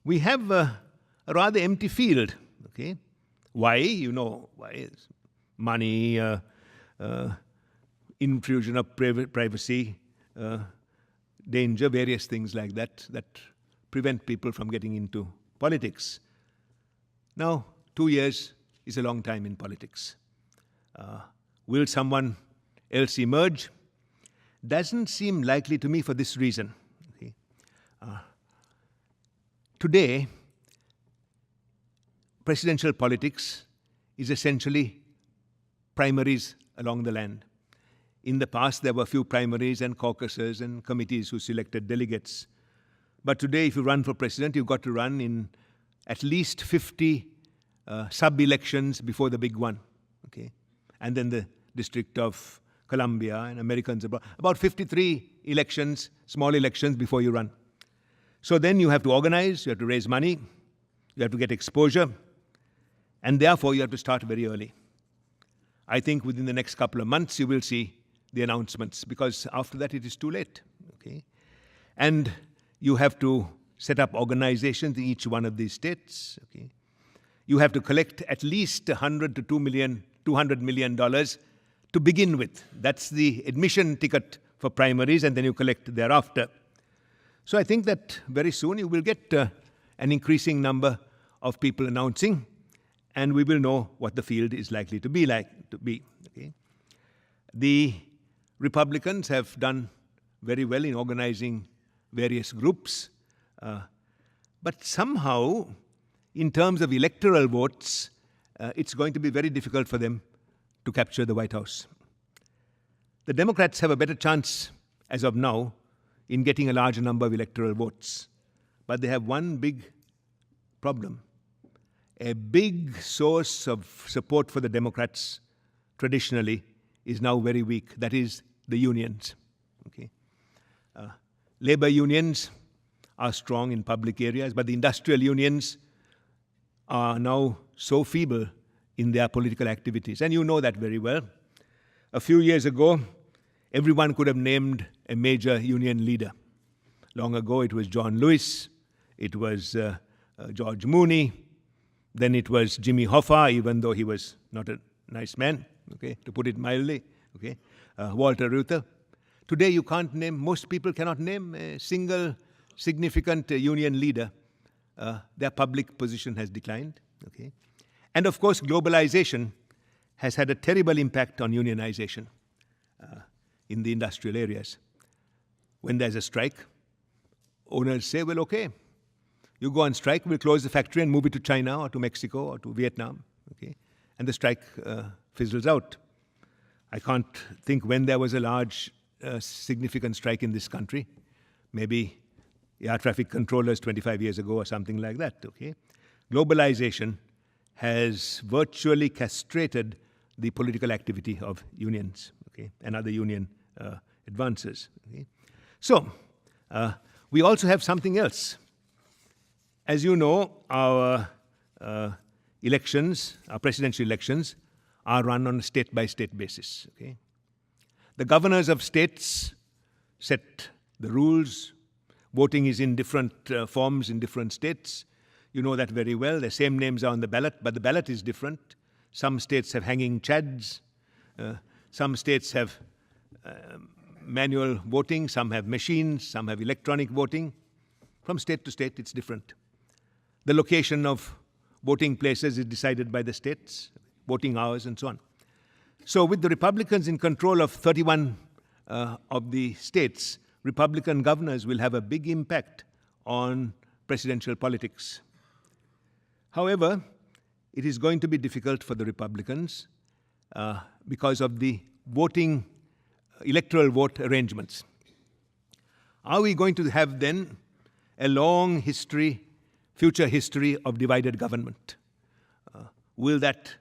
we have a rather empty field. Okay, why? You know why? Money, intrusion of privacy, danger, various things like that prevent people from getting into politics. Now, 2 years is a long time in politics. Will someone else emerge? Doesn't seem likely to me for this reason. Okay. Today, presidential politics is essentially primaries along the land. In the past, there were few primaries and caucuses and committees who selected delegates. But today, if you run for president, you've got to run in at least 50 sub-elections before the big one. Okay? And then the District of Columbia and Americans abroad. About 53 elections, small elections before you run. So then you have to organize, you have to raise money, you have to get exposure, and therefore you have to start very early. I think within the next couple of months you will see the announcements, because after that it is too late. Okay? And you have to set up organizations in each one of these states. Okay? You have to collect at least $100 to $200 million to begin with. That's the admission ticket for primaries, and then you collect thereafter. So I think that very soon you will get an increasing number of people announcing, and we will know what the field is likely to be Okay? The Republicans have done very well in organizing various groups, but somehow, in terms of electoral votes, it's going to be very difficult for them to capture the White House. The Democrats have a better chance, as of now, in getting a larger number of electoral votes. But they have one big problem. A big source of support for the Democrats, traditionally, is now very weak. That is the unions. Okay? Labor unions are strong in public areas, but the industrial unions are now so feeble in their political activities. And you know that very well. A few years ago, everyone could have named a major union leader. Long ago, it was John Lewis, it was George Mooney, then it was Jimmy Hoffa, even though he was not a nice man, okay, to put it mildly, okay, Walter Reuther. Today, you can't name, most people cannot name a single significant union leader. Their public position has declined, okay. And of course, globalization has had a terrible impact on unionization in the industrial areas. When there's a strike, owners say, well, okay, you go on strike, we'll close the factory and move it to China or to Mexico or to Vietnam, okay? And the strike fizzles out. I can't think when there was a large, significant strike in this country. Maybe air traffic controllers 25 years ago or something like that. Okay? Globalization has virtually castrated the political activity of unions, okay, and other union advances. Okay? So, we also have something else. As you know, our elections, our presidential elections, are run on a state-by-state basis. Okay? The governors of states set the rules. Voting is in different forms in different states. You know that very well. The same names are on the ballot, but the ballot is different. Some states have hanging chads. Some states have manual voting. Some have machines. Some have electronic voting. From state to state, it's different. The location of voting places is decided by the states, voting hours, and so on. So with the Republicans in control of 31 of the states, Republican governors will have a big impact on presidential politics. However, it is going to be difficult for the Republicans because of the voting, electoral vote arrangements. Are we going to have then a long history, future history of divided government? Will that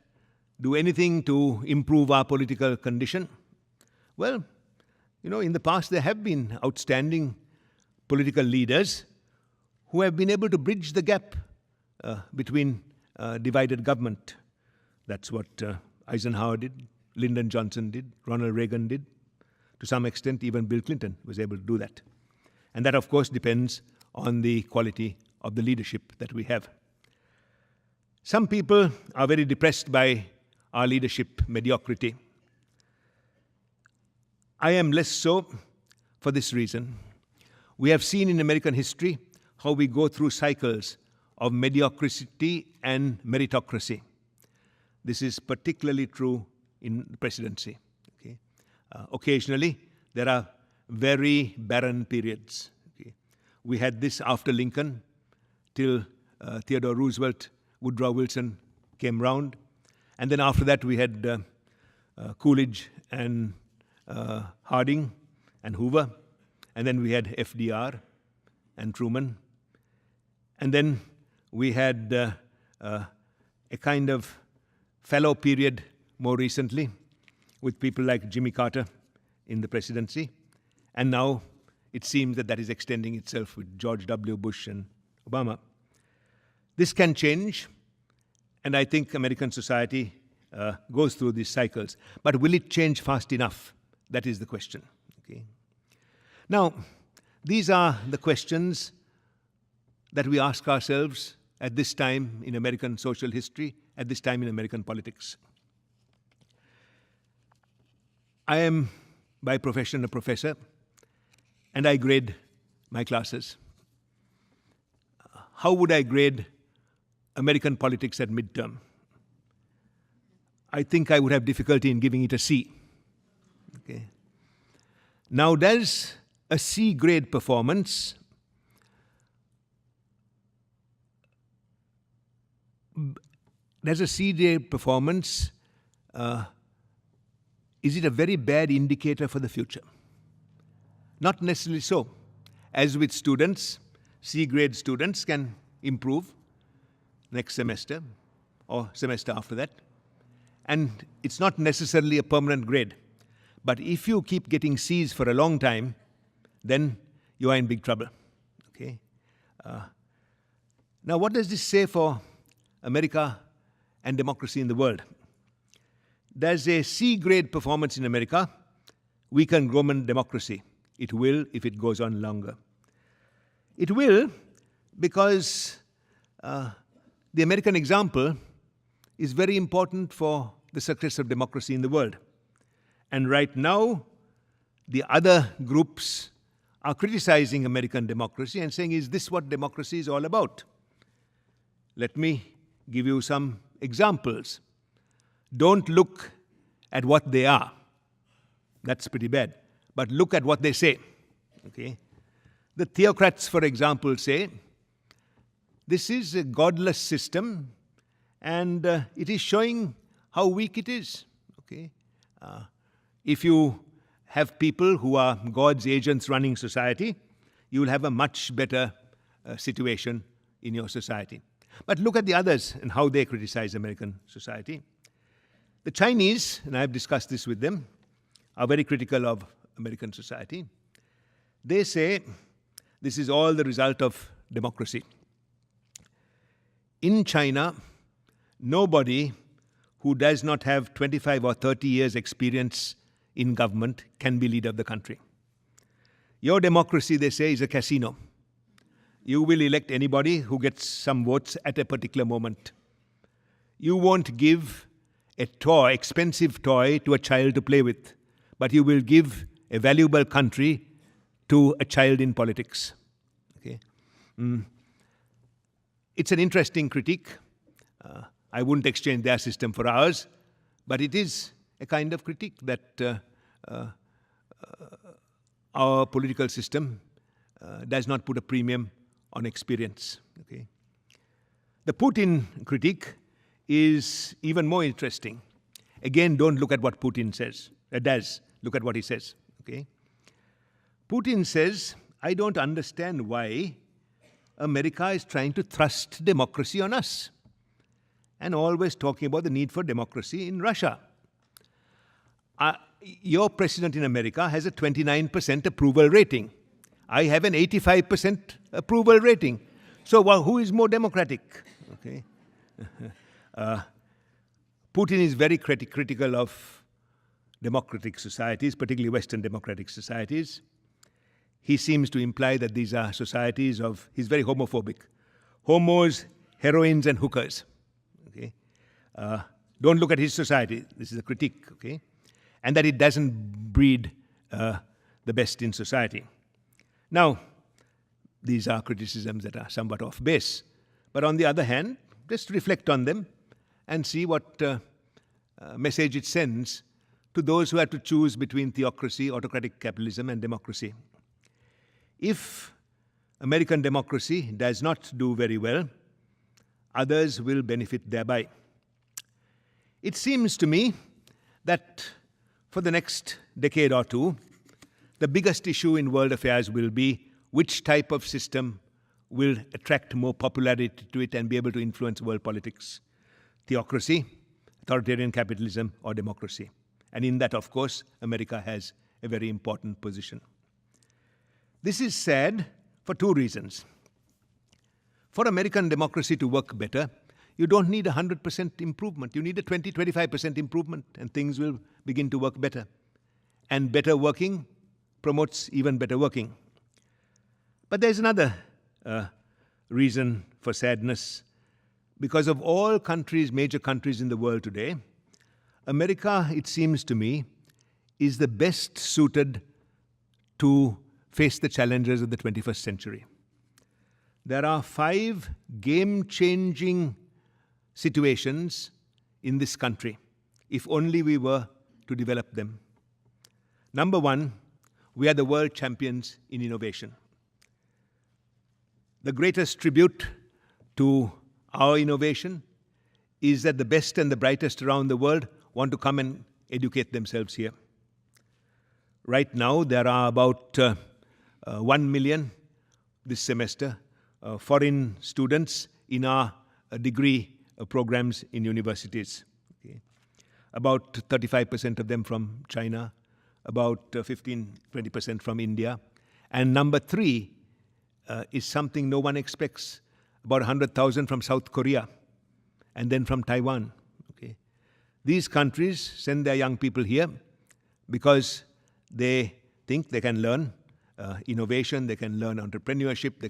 do anything to improve our political condition? Well, you know, in the past there have been outstanding political leaders who have been able to bridge the gap between divided government. That's what Eisenhower did, Lyndon Johnson did, Ronald Reagan did. To some extent, even Bill Clinton was able to do that. And that, of course, depends on the quality of the leadership that we have. Some people are very depressed by our leadership mediocrity. I am less so for this reason. We have seen in American history how we go through cycles of mediocrity and meritocracy. This is particularly true in the presidency. Okay? Occasionally, there are very barren periods. Okay? We had this after Lincoln till Theodore Roosevelt, Woodrow Wilson came round. And then after that, we had Coolidge and Harding and Hoover. And then we had FDR and Truman. And then we had a kind of fallow period more recently with people like Jimmy Carter in the presidency. And now it seems that that is extending itself with George W. Bush and Obama. This can change, and I think American society goes through these cycles. But will it change fast enough? That is the question. Okay. Now, these are the questions that we ask ourselves at this time in American social history, at this time in American politics. I am by profession a professor, and I grade my classes. How would I grade American politics at midterm? I think I would have difficulty in giving it a C. Okay. Now, does a C grade performance is it a very bad indicator for the future? Not necessarily so. As with students, C grade students can improve next semester or semester after that. And it's not necessarily a permanent grade. But if you keep getting C's for a long time, then you are in big trouble. Okay. Now, what does this say for America and democracy in the world? Does a C grade performance in America weaken Roman democracy? It will if it goes on longer. It will because the American example is very important for the success of democracy in the world. And right now, the other groups are criticizing American democracy and saying, is this what democracy is all about? Let me give you some examples. Don't look at what they are. That's pretty bad. But look at what they say. Okay? The theocrats, for example, say, this is a godless system, and it is showing how weak it is. Okay? If you have people who are God's agents running society, you will have a much better situation in your society. But look at the others and how they criticize American society. The Chinese, and I've discussed this with them, are very critical of American society. They say this is all the result of democracy. In China, nobody who does not have 25 or 30 years experience in government can be leader of the country. Your democracy, they say, is a casino. You will elect anybody who gets some votes at a particular moment. You won't give a toy, expensive toy, to a child to play with, but you will give a valuable country to a child in politics. Okay? It's an interesting critique. I wouldn't exchange their system for ours, but it is a kind of critique that our political system does not put a premium on experience. Okay? The Putin critique is even more interesting. Again, don't look at what Putin says. Does. Look at what he says. Okay? Putin says, I don't understand why America is trying to thrust democracy on us and always talking about the need for democracy in Russia. Your president in America has a 29% approval rating. I have an 85% approval rating. So who is more democratic? Okay. Putin is very critical of democratic societies, particularly Western democratic societies. He seems to imply that these are societies of, he's very homophobic. Homos, heroines, and hookers. Okay? Don't look at his society. This is a critique. Okay? And that it doesn't breed the best in society. Now, these are criticisms that are somewhat off base. But on the other hand, just reflect on them and see what message it sends to those who have to choose between theocracy, autocratic capitalism, and democracy. If American democracy does not do very well, others will benefit thereby. It seems to me that for the next decade or two, the biggest issue in world affairs will be which type of system will attract more popularity to it and be able to influence world politics. Theocracy, authoritarian capitalism, or democracy. And in that, of course, America has a very important position. This is sad for two reasons. For American democracy to work better, you don't need 100% improvement. You need a 20-25% improvement, and things will begin to work better. And better working promotes even better working. But there's another reason for sadness. Because of all countries, major countries in the world today, America, it seems to me, is the best suited to face the challenges of the 21st century. There are 5 game-changing situations in this country, if only we were to develop them. Number 1, we are the world champions in innovation. The greatest tribute to our innovation is that the best and the brightest around the world want to come and educate themselves here. Right now, there are about 1 million this semester foreign students in our degree programs in universities. Okay. About 35% of them from China, about 15-20% from India. And number 3 is something no one expects, about 100,000 from South Korea, and then from Taiwan. Okay. These countries send their young people here because they think they can learn innovation, they can learn entrepreneurship, they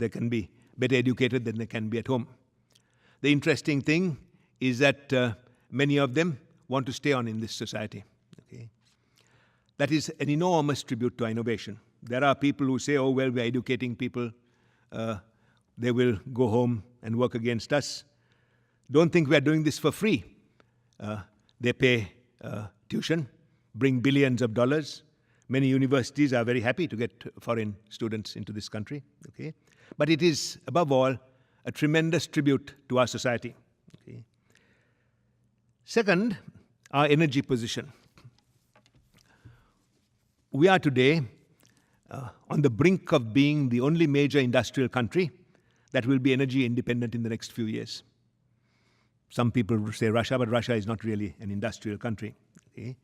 can be better educated than they can be at home. The interesting thing is that many of them want to stay on in this society. Okay. That is an enormous tribute to innovation. There are people who say, oh, well, we're educating people. They will go home and work against us. Don't think we're doing this for free. They pay tuition, bring billions of dollars. Many universities are very happy to get foreign students into this country. Okay? But it is, above all, a tremendous tribute to our society. Okay? Second, our energy position. We are today on the brink of being the only major industrial country that will be energy independent in the next few years. Some people say Russia, but Russia is not really an industrial country. Okay?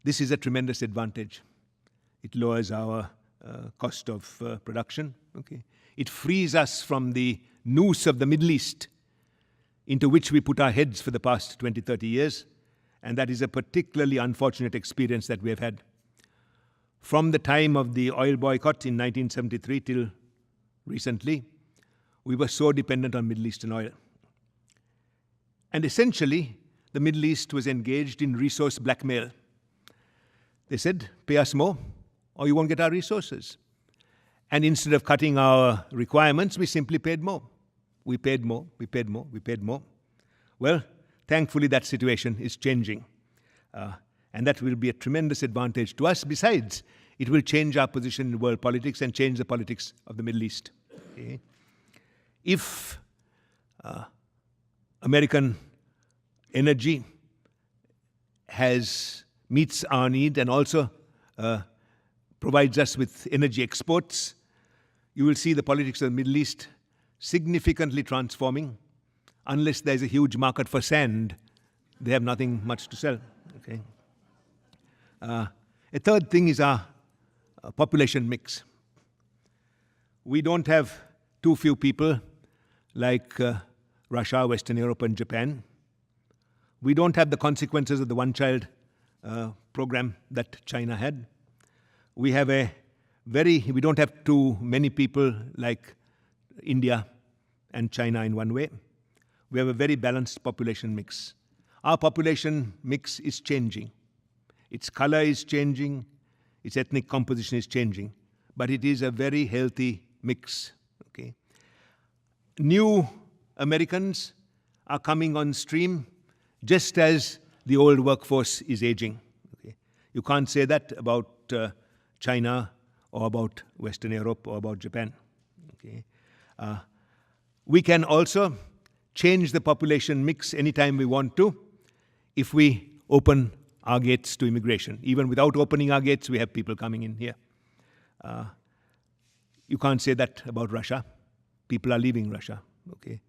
This is a tremendous advantage. It lowers our cost of production. Okay? It frees us from the noose of the Middle East into which we put our heads for the past 20, 30 years. And that is a particularly unfortunate experience that we have had. From the time of the oil boycott in 1973 till recently, we were so dependent on Middle Eastern oil. And essentially, the Middle East was engaged in resource blackmail. They said, pay us more, or you won't get our resources. And instead of cutting our requirements, we simply paid more. We paid more, we paid more, we paid more. Well, thankfully, that situation is changing. And that will be a tremendous advantage to us. Besides, it will change our position in world politics and change the politics of the Middle East. Okay? If American energy meets our need and also provides us with energy exports, you will see the politics of the Middle East significantly transforming. Unless there's a huge market for sand, they have nothing much to sell. Okay? A third thing is our population mix. We don't have too few people like Russia, Western Europe, and Japan. We don't have the consequences of the one-child program that China had. We don't have too many people like India and China in one way. We have a very balanced population mix. Our population mix is changing. Its color is changing. Its ethnic composition is changing. But it is a very healthy mix. Okay? New Americans are coming on stream just as the old workforce is aging. Okay? You can't say that about China or about Western Europe or about Japan. Okay? We can also change the population mix anytime we want to if we open our gates to immigration. Even without opening our gates, we have people coming in here. You can't say that about Russia. People are leaving Russia. Okay?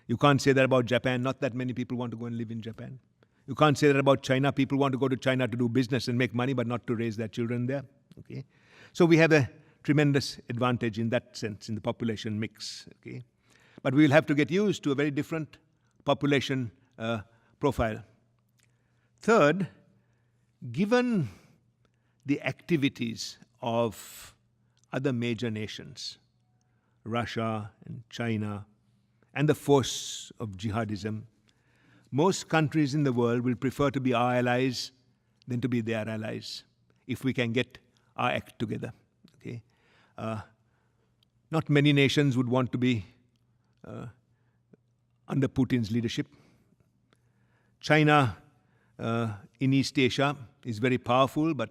You can't say that about Japan. Not that many people want to go and live in Japan. You can't say that about China. People want to go to China to do business and make money, but not to raise their children there. Okay? So we have a tremendous advantage in that sense, in the population mix. Okay? But we will have to get used to a very different population profile. Third, given the activities of other major nations, Russia and China, and the force of jihadism, most countries in the world will prefer to be our allies than to be their allies, if we can get our act together. Okay? Not many nations would want to be under Putin's leadership. China in East Asia is very powerful, but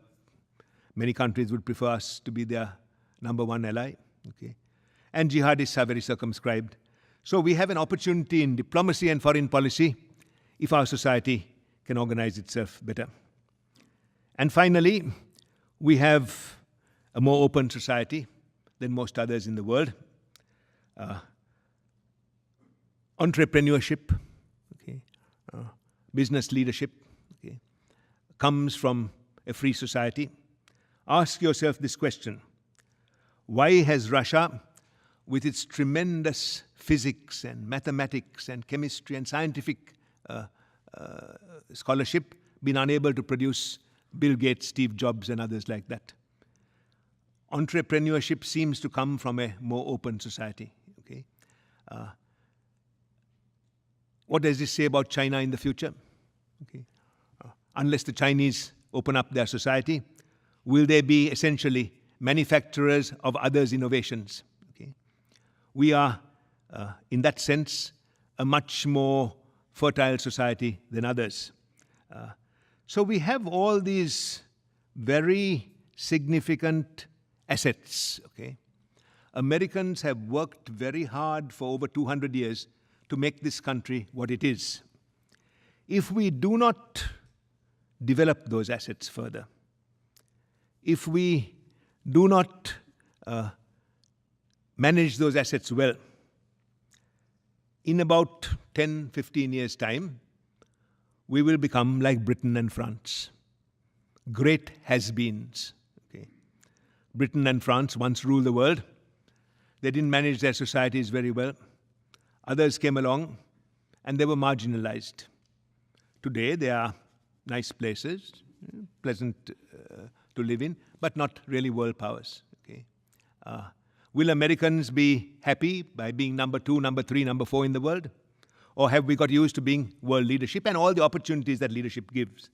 many countries would prefer us to be their number one ally. Okay? And jihadists are very circumscribed. So we have an opportunity in diplomacy and foreign policy if our society can organize itself better. And finally, we have a more open society than most others in the world. Entrepreneurship, okay, business leadership, okay, comes from a free society. Ask yourself this question: why has Russia, with its tremendous physics and mathematics and chemistry and scientific scholarship, been unable to produce Bill Gates, Steve Jobs, and others like that? Entrepreneurship seems to come from a more open society. Okay? What does this say about China in the future? Okay. Unless the Chinese open up their society, will they be essentially manufacturers of others' innovations? Okay. We are, in that sense, a much more fertile society than others. So we have all these very significant assets. Okay. Americans have worked very hard for over 200 years to make this country what it is. If we do not develop those assets further, if we do not manage those assets well, in about 10, 15 years' time, we will become like Britain and France. Great has-beens. Okay. Britain and France once ruled the world. They didn't manage their societies very well. Others came along and they were marginalized. Today, they are nice places, pleasant to live in, but not really world powers. Okay. Will Americans be happy by being number 2, number 3, number 4 in the world? Or have we got used to being world leadership and all the opportunities that leadership gives?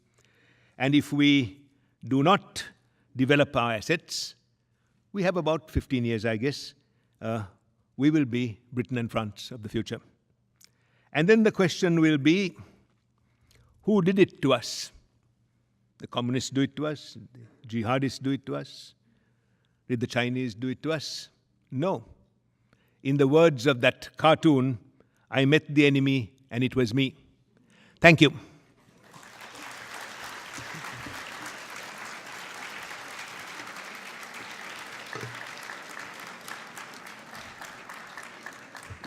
And if we do not develop our assets, we have about 15 years, I guess, we will be Britain and France of the future. And then the question will be, who did it to us? The communists do it to us? The jihadists do it to us? Did the Chinese do it to us? No. In the words of that cartoon, I met the enemy and it was me. Thank you.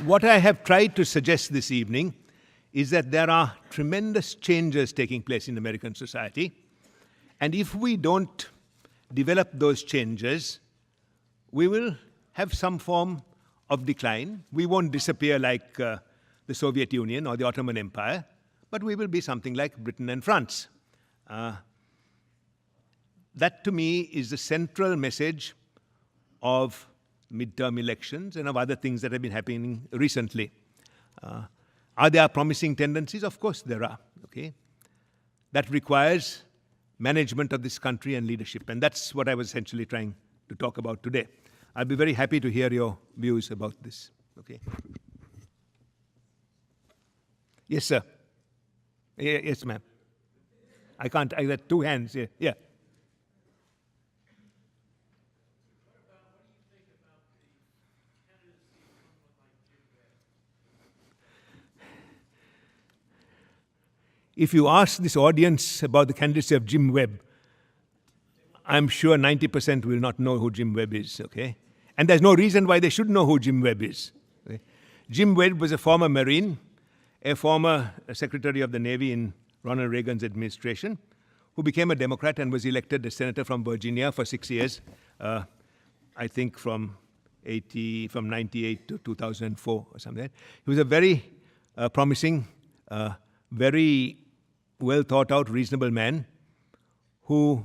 What I have tried to suggest this evening is that there are tremendous changes taking place in American society, and if we don't develop those changes, we will have some form of decline. We won't disappear like the Soviet Union or the Ottoman Empire, but we will be something like Britain and France. That to me is the central message of midterm elections and of other things that have been happening recently. Are there promising tendencies? Of course there are. Okay? That requires management of this country and leadership, and that's what I was essentially trying to talk about today. I'll be very happy to hear your views about this. Okay? Yes, sir. Yes, ma'am. I can't. I got two hands here. Yeah. If you ask this audience about the candidacy of Jim Webb, I'm sure 90% will not know who Jim Webb is, okay? And there's no reason why they should know who Jim Webb is. Okay? Jim Webb was a former Marine, a former Secretary of the Navy in Ronald Reagan's administration, who became a Democrat and was elected a senator from Virginia for 6 years, I think from 98 to 2004 or something like that. He was a very promising, very well thought out, reasonable man who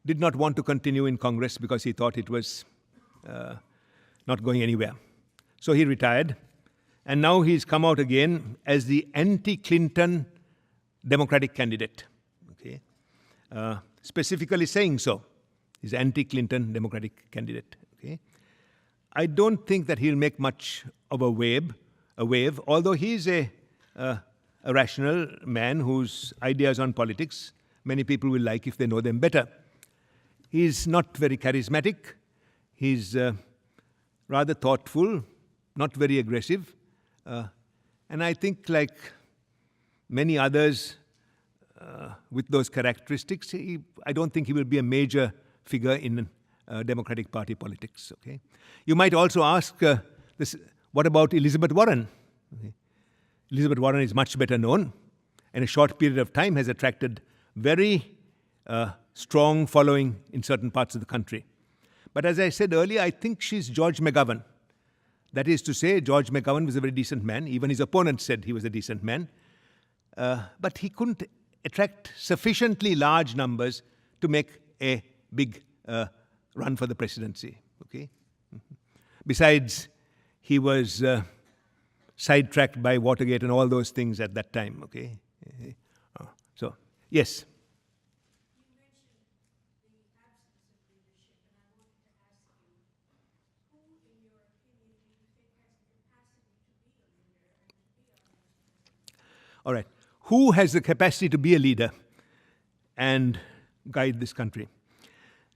did not want to continue in Congress because he thought it was not going anywhere. So he retired, and now he's come out again as the anti-Clinton Democratic candidate, okay? Specifically saying so. He's anti-Clinton Democratic candidate, okay? I don't think that he'll make much of a wave, although he's a rational man whose ideas on politics many people will like if they know them better. He's not very charismatic. He's rather thoughtful, not very aggressive. And I think, like many others with those characteristics, I don't think he will be a major figure in Democratic Party politics. Okay? You might also ask, what about Elizabeth Warren? Okay. Elizabeth Warren is much better known, and a short period of time has attracted very strong following in certain parts of the country. But as I said earlier, I think she's George McGovern. That is to say, George McGovern was a very decent man. Even his opponents said he was a decent man. But he couldn't attract sufficiently large numbers to make a big run for the presidency. Okay? Besides, he was sidetracked by Watergate and all those things at that time. Okay? So, yes. All right. Who has the capacity to be a leader and guide this country?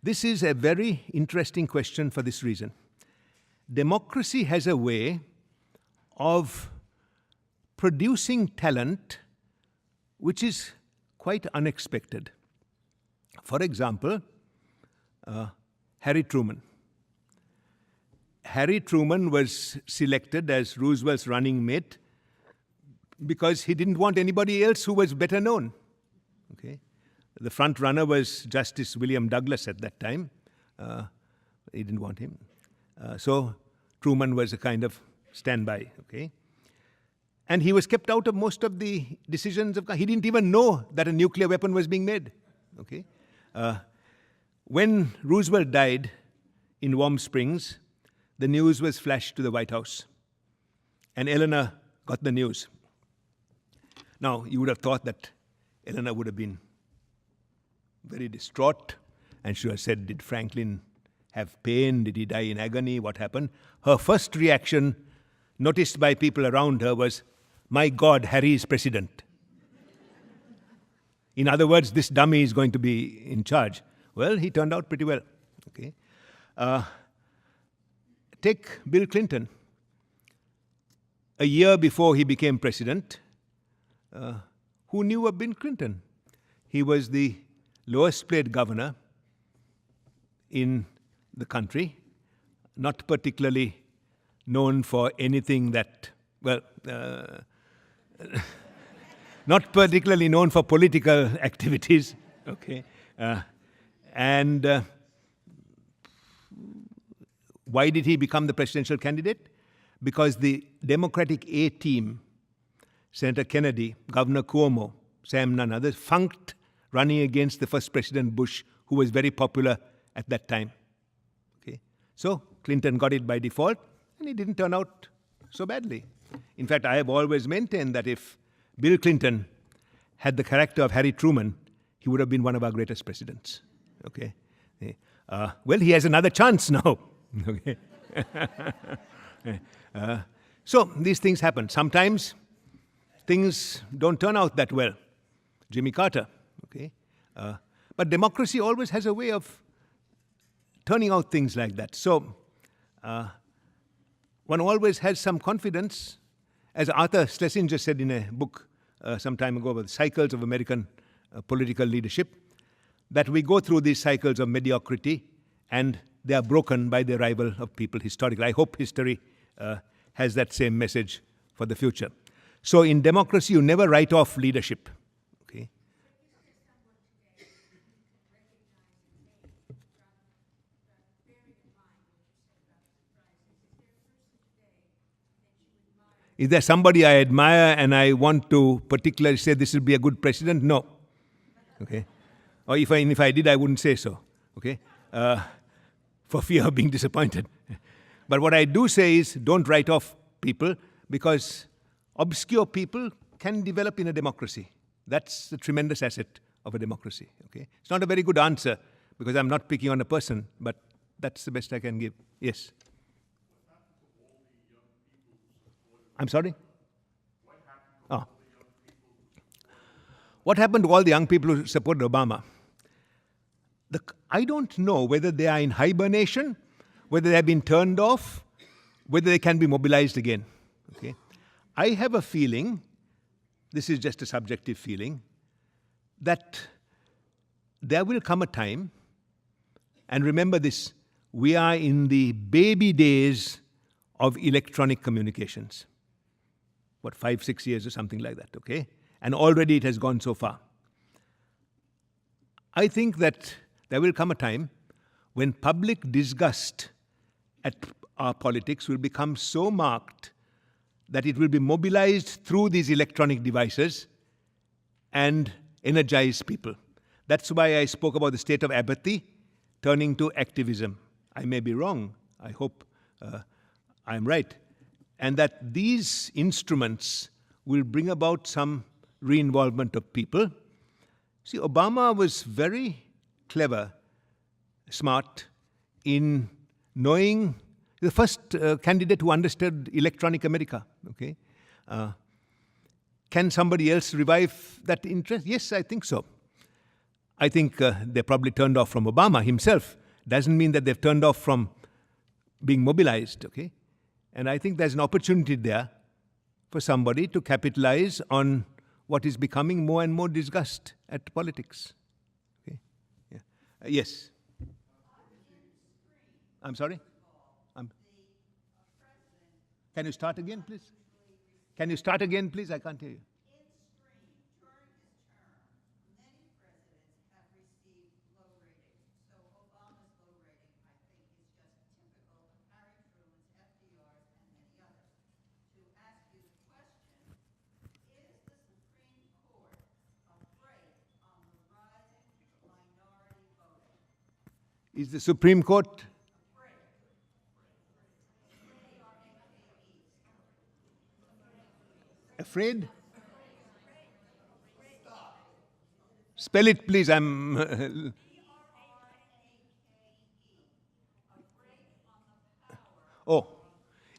This is a very interesting question for this reason. Democracy has a way of producing talent which is quite unexpected. For example, Harry Truman. Harry Truman was selected as Roosevelt's running mate because he didn't want anybody else who was better known. Okay? The front runner was Justice William Douglas at that time. He didn't want him. So Truman was a kind of standby. Okay? And he was kept out of most of the decisions. He didn't even know that a nuclear weapon was being made. Okay? When Roosevelt died in Warm Springs, the news was flashed to the White House. And Eleanor got the news. Now, you would have thought that Eleanor would have been very distraught, and she would have said, did Franklin have pain? Did he die in agony? What happened? Her first reaction, noticed by people around her, was, my God, Harry is president. In other words, this dummy is going to be in charge. Well, he turned out pretty well. Okay. Take Bill Clinton. A year before he became president, who knew of Bill Clinton? He was the lowest paid governor in the country, not particularly known for anything that, well, not particularly known for political activities. Okay. Why did he become the presidential candidate? Because the Democratic A-team, Senator Kennedy, Governor Cuomo, Sam Nunn, others, funked running against the first President Bush, who was very popular at that time. Okay? So Clinton got it by default, and it didn't turn out so badly. In fact, I have always maintained that if Bill Clinton had the character of Harry Truman, he would have been one of our greatest presidents. Okay? Well, he has another chance now. Okay. So these things happen. Sometimes things don't turn out that well. Jimmy Carter. Okay. But democracy always has a way of turning out things like that. So one always has some confidence, as Arthur Schlesinger said in a book some time ago about the cycles of American political leadership, that we go through these cycles of mediocrity and they are broken by the arrival of people historically. I hope history has that same message for the future. So in democracy, you never write off leadership. Okay? Is there somebody I admire and I want to particularly say this will be a good president? No. Okay? Or if I did, I wouldn't say so. Okay? For fear of being disappointed. But what I do say is don't write off people, because obscure people can develop in a democracy. That's the tremendous asset of a democracy. Okay? It's not a very good answer, because I'm not picking on a person, but that's the best I can give. Yes? I'm sorry? What happened to all the young people who supported Obama? I don't know whether they are in hibernation, whether they have been turned off, whether they can be mobilized again. Okay? I have a feeling, this is just a subjective feeling, that there will come a time, and remember this, we are in the baby days of electronic communications. What, 5, 6 years or something like that, okay? And already it has gone so far. I think that there will come a time when public disgust at our politics will become so marked that it will be mobilized through these electronic devices and energize people. That's why I spoke about the state of apathy turning to activism. I may be wrong. I hope I'm right. And that these instruments will bring about some re-involvement of people. See, Obama was very clever, smart in knowing, the first candidate who understood electronic America. Okay, can somebody else revive that interest? Yes, I think so. I think they probably turned off from Obama himself. Doesn't mean that they've turned off from being mobilized. Okay, and I think there's an opportunity there for somebody to capitalize on what is becoming more and more disgust at politics. Okay, yeah. Yes. I'm sorry? Can you start again, please? Can you start again, please? I can't hear you. Is the Supreme Court afraid? Spell it, please. Oh,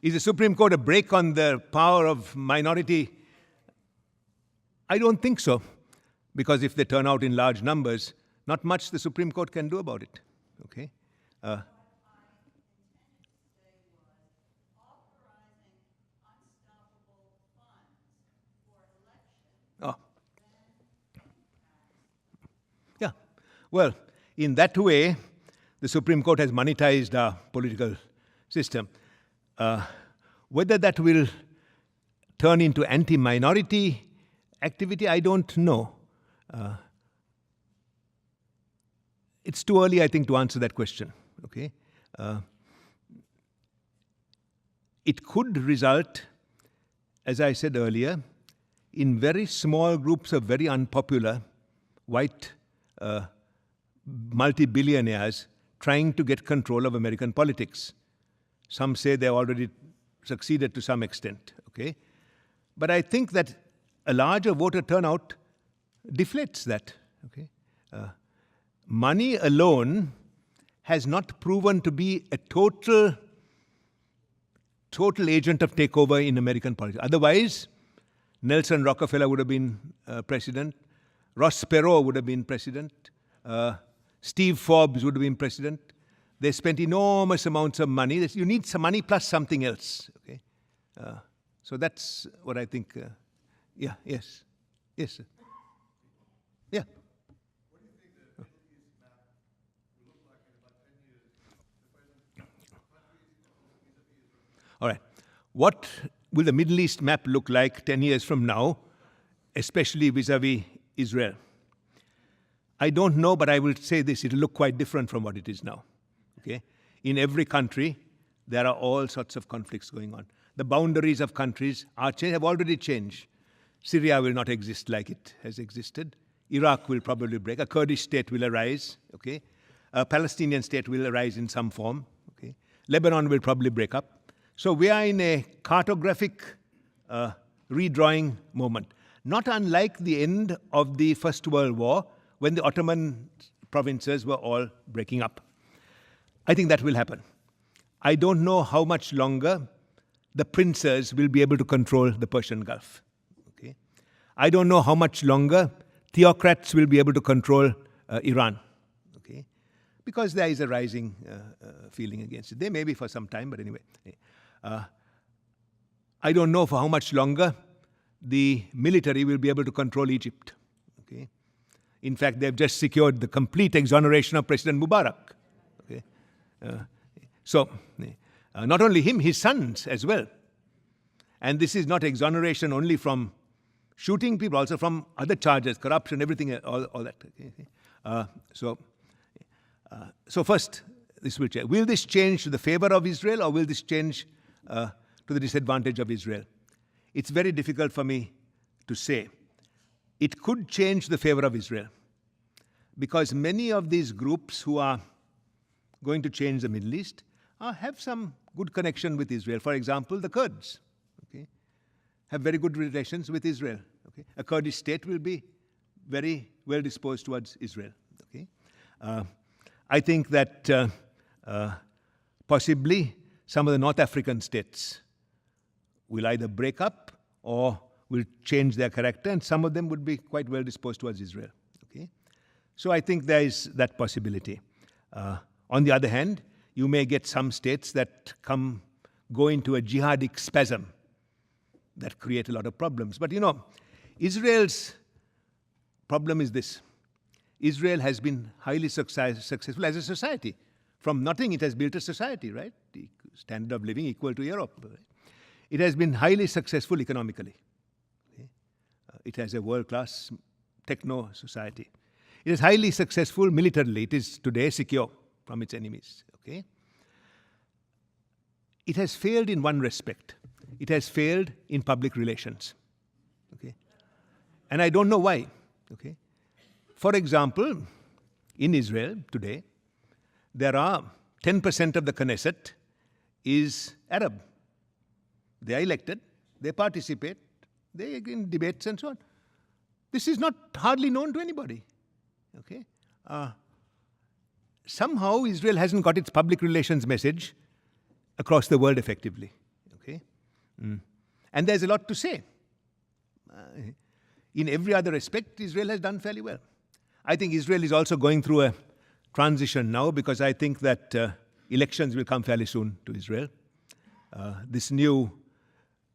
is the Supreme Court a brake on the power of minority? I don't think so, because if they turn out in large numbers, not much the Supreme Court can do about it. Okay. Oh. Yeah. Well, in that way, the Supreme Court has monetized our political system. Whether that will turn into anti-minority activity, I don't know. It's too early, I think, to answer that question. Okay, it could result, as I said earlier, in very small groups of very unpopular white multi-billionaires trying to get control of American politics. Some say they've already succeeded to some extent. Okay, but I think that a larger voter turnout deflates that. Okay. Money alone has not proven to be a total agent of takeover in American politics. Otherwise, Nelson Rockefeller would have been president, Ross Perot would have been president, Steve Forbes would have been president. They spent enormous amounts of money. You need some money plus something else. Okay, so that's what I think. Yeah. Yes. Yes. Sir. Yeah. All right. What will the Middle East map look like 10 years from now, especially vis-a-vis Israel? I don't know, but I will say this, it will look quite different from what it is now. Okay? In every country, there are all sorts of conflicts going on. The boundaries of countries have already changed. Syria will not exist like it has existed. Iraq will probably break. A Kurdish state will arise. Okay? A Palestinian state will arise in some form. Okay? Lebanon will probably break up. So we are in a cartographic redrawing moment. Not unlike the end of the First World War, when the Ottoman provinces were all breaking up. I think that will happen. I don't know how much longer the princes will be able to control the Persian Gulf. Okay? I don't know how much longer theocrats will be able to control Iran. Okay? Because there is a rising feeling against it. They may be for some time, but anyway. I don't know for how much longer the military will be able to control Egypt. Okay? In fact, they've just secured the complete exoneration of President Mubarak. Okay? So, not only him, his sons as well. And this is not exoneration only from shooting people, also from other charges, corruption, everything, all that. Okay? So first, this will change. Will this change to the favor of Israel, or will this change to the disadvantage of Israel? It's very difficult for me to say. It could change the favor of Israel, because many of these groups who are going to change the Middle East have some good connection with Israel. For example, the Kurds, okay, have very good relations with Israel. Okay? A Kurdish state will be very well disposed towards Israel. Okay? I think that possibly some of the North African states will either break up or will change their character, and some of them would be quite well disposed towards Israel. Okay? So I think there is that possibility. On the other hand, you may get some states that go into a jihadic spasm that create a lot of problems. But Israel's problem is this. Israel has been highly successful as a society From nothing, it has built a society, right? The standard of living equal to Europe. Right? It has been highly successful economically. Okay? It has a world-class techno society. It is highly successful militarily. It is today secure from its enemies. Okay? It has failed in one respect. It has failed in public relations. Okay? And I don't know why. Okay? For example, in Israel today, there are 10% of the Knesset is Arab. They are elected, they participate, they in debates and so on. This is not hardly known to anybody. Okay? Somehow Israel hasn't got its public relations message across the world effectively. Okay? And there's a lot to say. In every other respect, Israel has done fairly well. I think Israel is also going through a transition now because I think that elections will come fairly soon to Israel. This new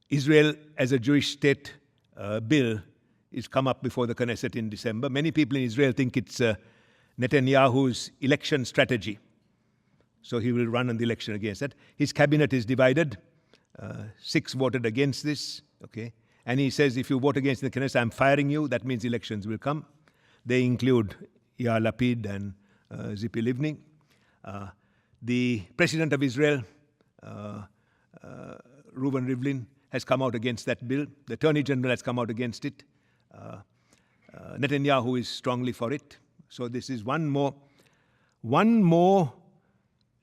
Israel as a Jewish state bill is come up before the Knesset in December. Many people in Israel think it's Netanyahu's election strategy. So he will run on the election against that. His cabinet is divided. 6 voted against this. Okay? And he says, if you vote against the Knesset, I'm firing you. That means elections will come. They include Yair Lapid and Zipi Livni. The president of Israel, Reuven Rivlin, has come out against that bill. The attorney general has come out against it. Netanyahu is strongly for it. So this is one more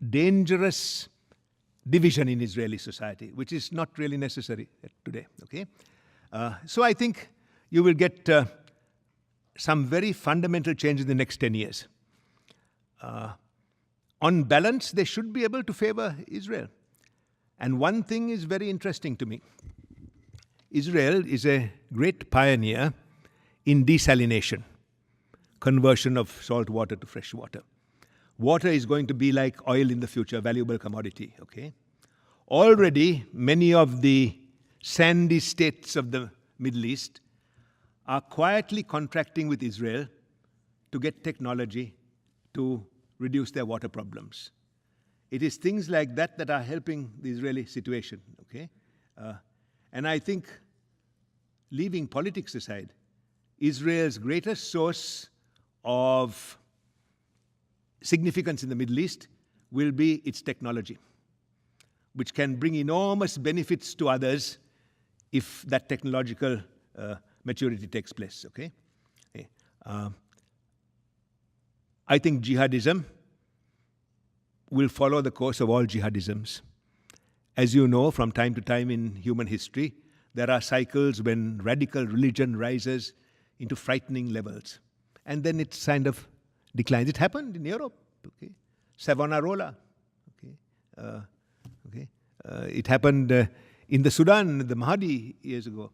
dangerous division in Israeli society, which is not really necessary today. Okay? So I think you will get some very fundamental change in the next 10 years. On balance, they should be able to favor Israel. And one thing is very interesting to me. Israel is a great pioneer in desalination, conversion of salt water to fresh water. Water is going to be like oil in the future, valuable commodity. Okay? Already, many of the sandy states of the Middle East are quietly contracting with Israel to get technology to reduce their water problems. It is things like that that are helping the Israeli situation. Okay? And I think, leaving politics aside, Israel's greatest source of significance in the Middle East will be its technology, which can bring enormous benefits to others if that technological maturity takes place. Okay? I think jihadism will follow the course of all jihadisms. As you know, from time to time in human history, there are cycles when radical religion rises into frightening levels. And then it kind of declines. It happened in Europe. Okay? Savonarola. Okay? It happened in the Sudan, the Mahdi years ago.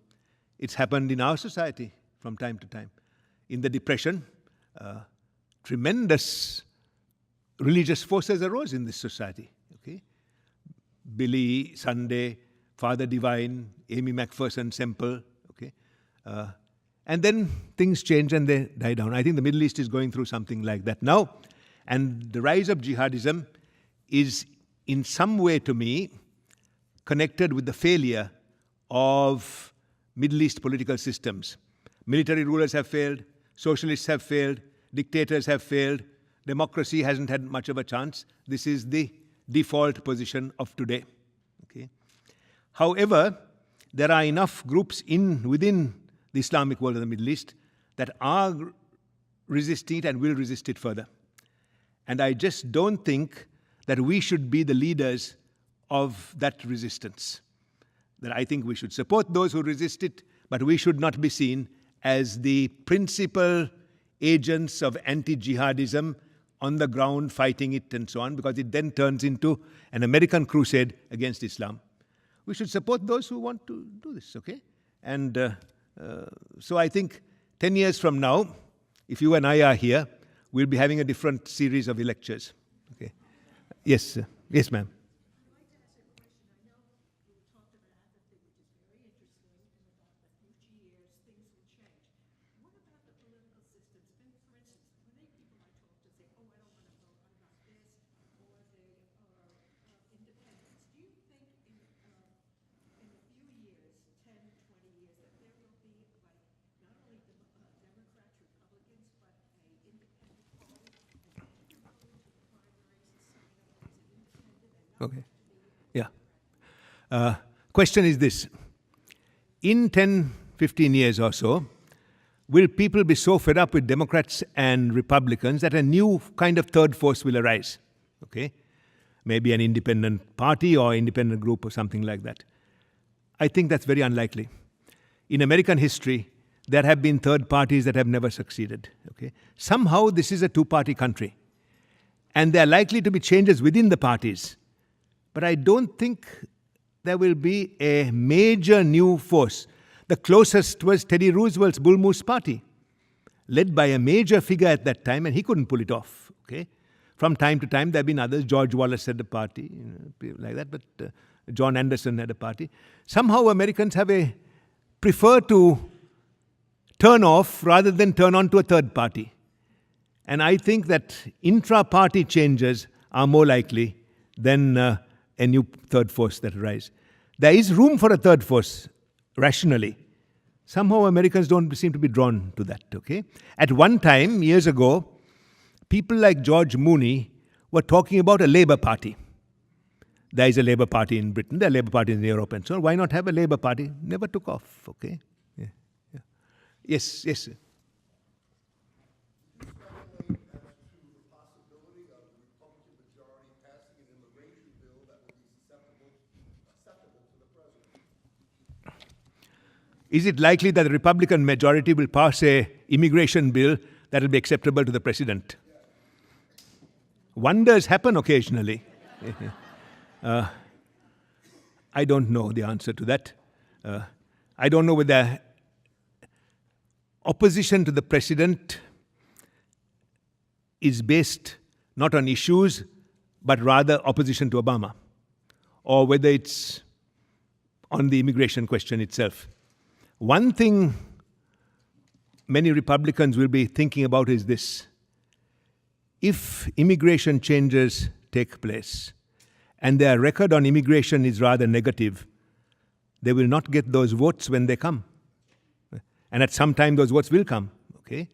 It's happened in our society from time to time. In the Depression, tremendous religious forces arose in this society. Okay? Billy Sunday, Father Divine, Amy Macpherson Semple. Okay? And then things change and they die down. I think the Middle East is going through something like that now. And the rise of jihadism is in some way, to me, connected with the failure of Middle East political systems. Military rulers have failed, socialists have failed, dictators have failed, democracy hasn't had much of a chance. This is the default position of today. Okay? However, there are enough groups within the Islamic world of the Middle East that are resisting it and will resist it further. And I just don't think that we should be the leaders of that resistance. That I think we should support those who resist it, but we should not be seen as the principal agents of anti-jihadism on the ground fighting it and so on, because it then turns into an American crusade against Islam. We should support those who want to do this, okay? And so I think 10 years from now, if you and I are here, we'll be having a different series of lectures. Okay? Yes, sir. Yes, ma'am. Okay. Yeah. Question is this. In 10, 15 years or so, will people be so fed up with Democrats and Republicans that a new kind of third force will arise? Okay? Maybe an independent party or independent group or something like that. I think that's very unlikely. In American history, there have been third parties that have never succeeded. Okay? Somehow this is a two-party country. And there are likely to be changes within the parties. But I don't think there will be a major new force. The closest was Teddy Roosevelt's Bull Moose Party, led by a major figure at that time, and he couldn't pull it off. Okay? From time to time, there have been others. George Wallace had a party, like that, but John Anderson had a party. Somehow Americans prefer to turn off rather than turn on to a third party. And I think that intra-party changes are more likely than a new third force that arises. There is room for a third force, rationally. Somehow Americans don't seem to be drawn to that, okay? At one time, years ago, people like George Mooney were talking about a Labour Party. There is a Labour Party in Britain, there are Labour parties in Europe and so on. Why not have a Labour Party? Never took off, okay? Yeah. Yeah. Yes, yes, sir. Is it likely that the Republican majority will pass an immigration bill that will be acceptable to the president? Wonders happen occasionally. I don't know the answer to that. I don't know whether opposition to the president is based not on issues, but rather opposition to Obama, or whether it's on the immigration question itself. One thing many Republicans will be thinking about is this. If immigration changes take place and their record on immigration is rather negative, they will not get those votes when they come. And at some time those votes will come. Okay?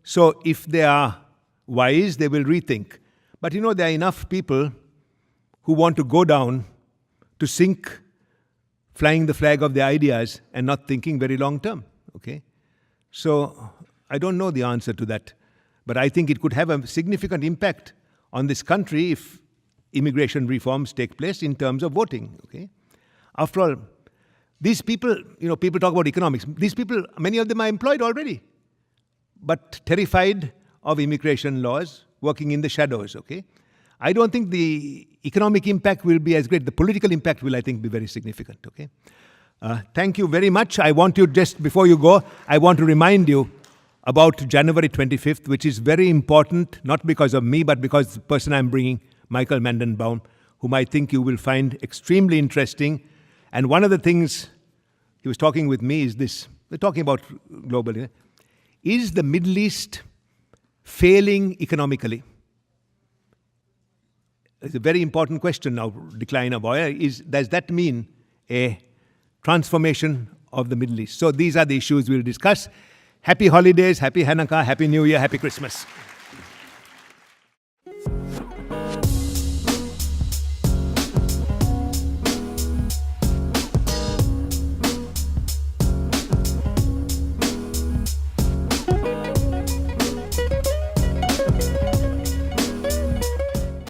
So if they are wise, they will rethink. But you know, there are enough people who want to go down to sink flying the flag of their ideas and not thinking very long term. Okay? So I don't know the answer to that. But I think it could have a significant impact on this country if immigration reforms take place in terms of voting. Okay? After all, these people, people talk about economics. These people, many of them are employed already, but terrified of immigration laws, working in the shadows. Okay? I don't think the economic impact will be as great. The political impact will, I think, be very significant. Okay? Thank you very much. I want you, just before you go, I want to remind you about January 25th, which is very important, not because of me, but because the person I'm bringing, Michael Mandenbaum, whom I think you will find extremely interesting. And one of the things he was talking with me is this. We're talking about globally. Is the Middle East failing economically? It's a very important question now, decline of oil. Does that mean a transformation of the Middle East? So these are the issues we'll discuss. Happy holidays, happy Hanukkah, happy New Year, happy Christmas.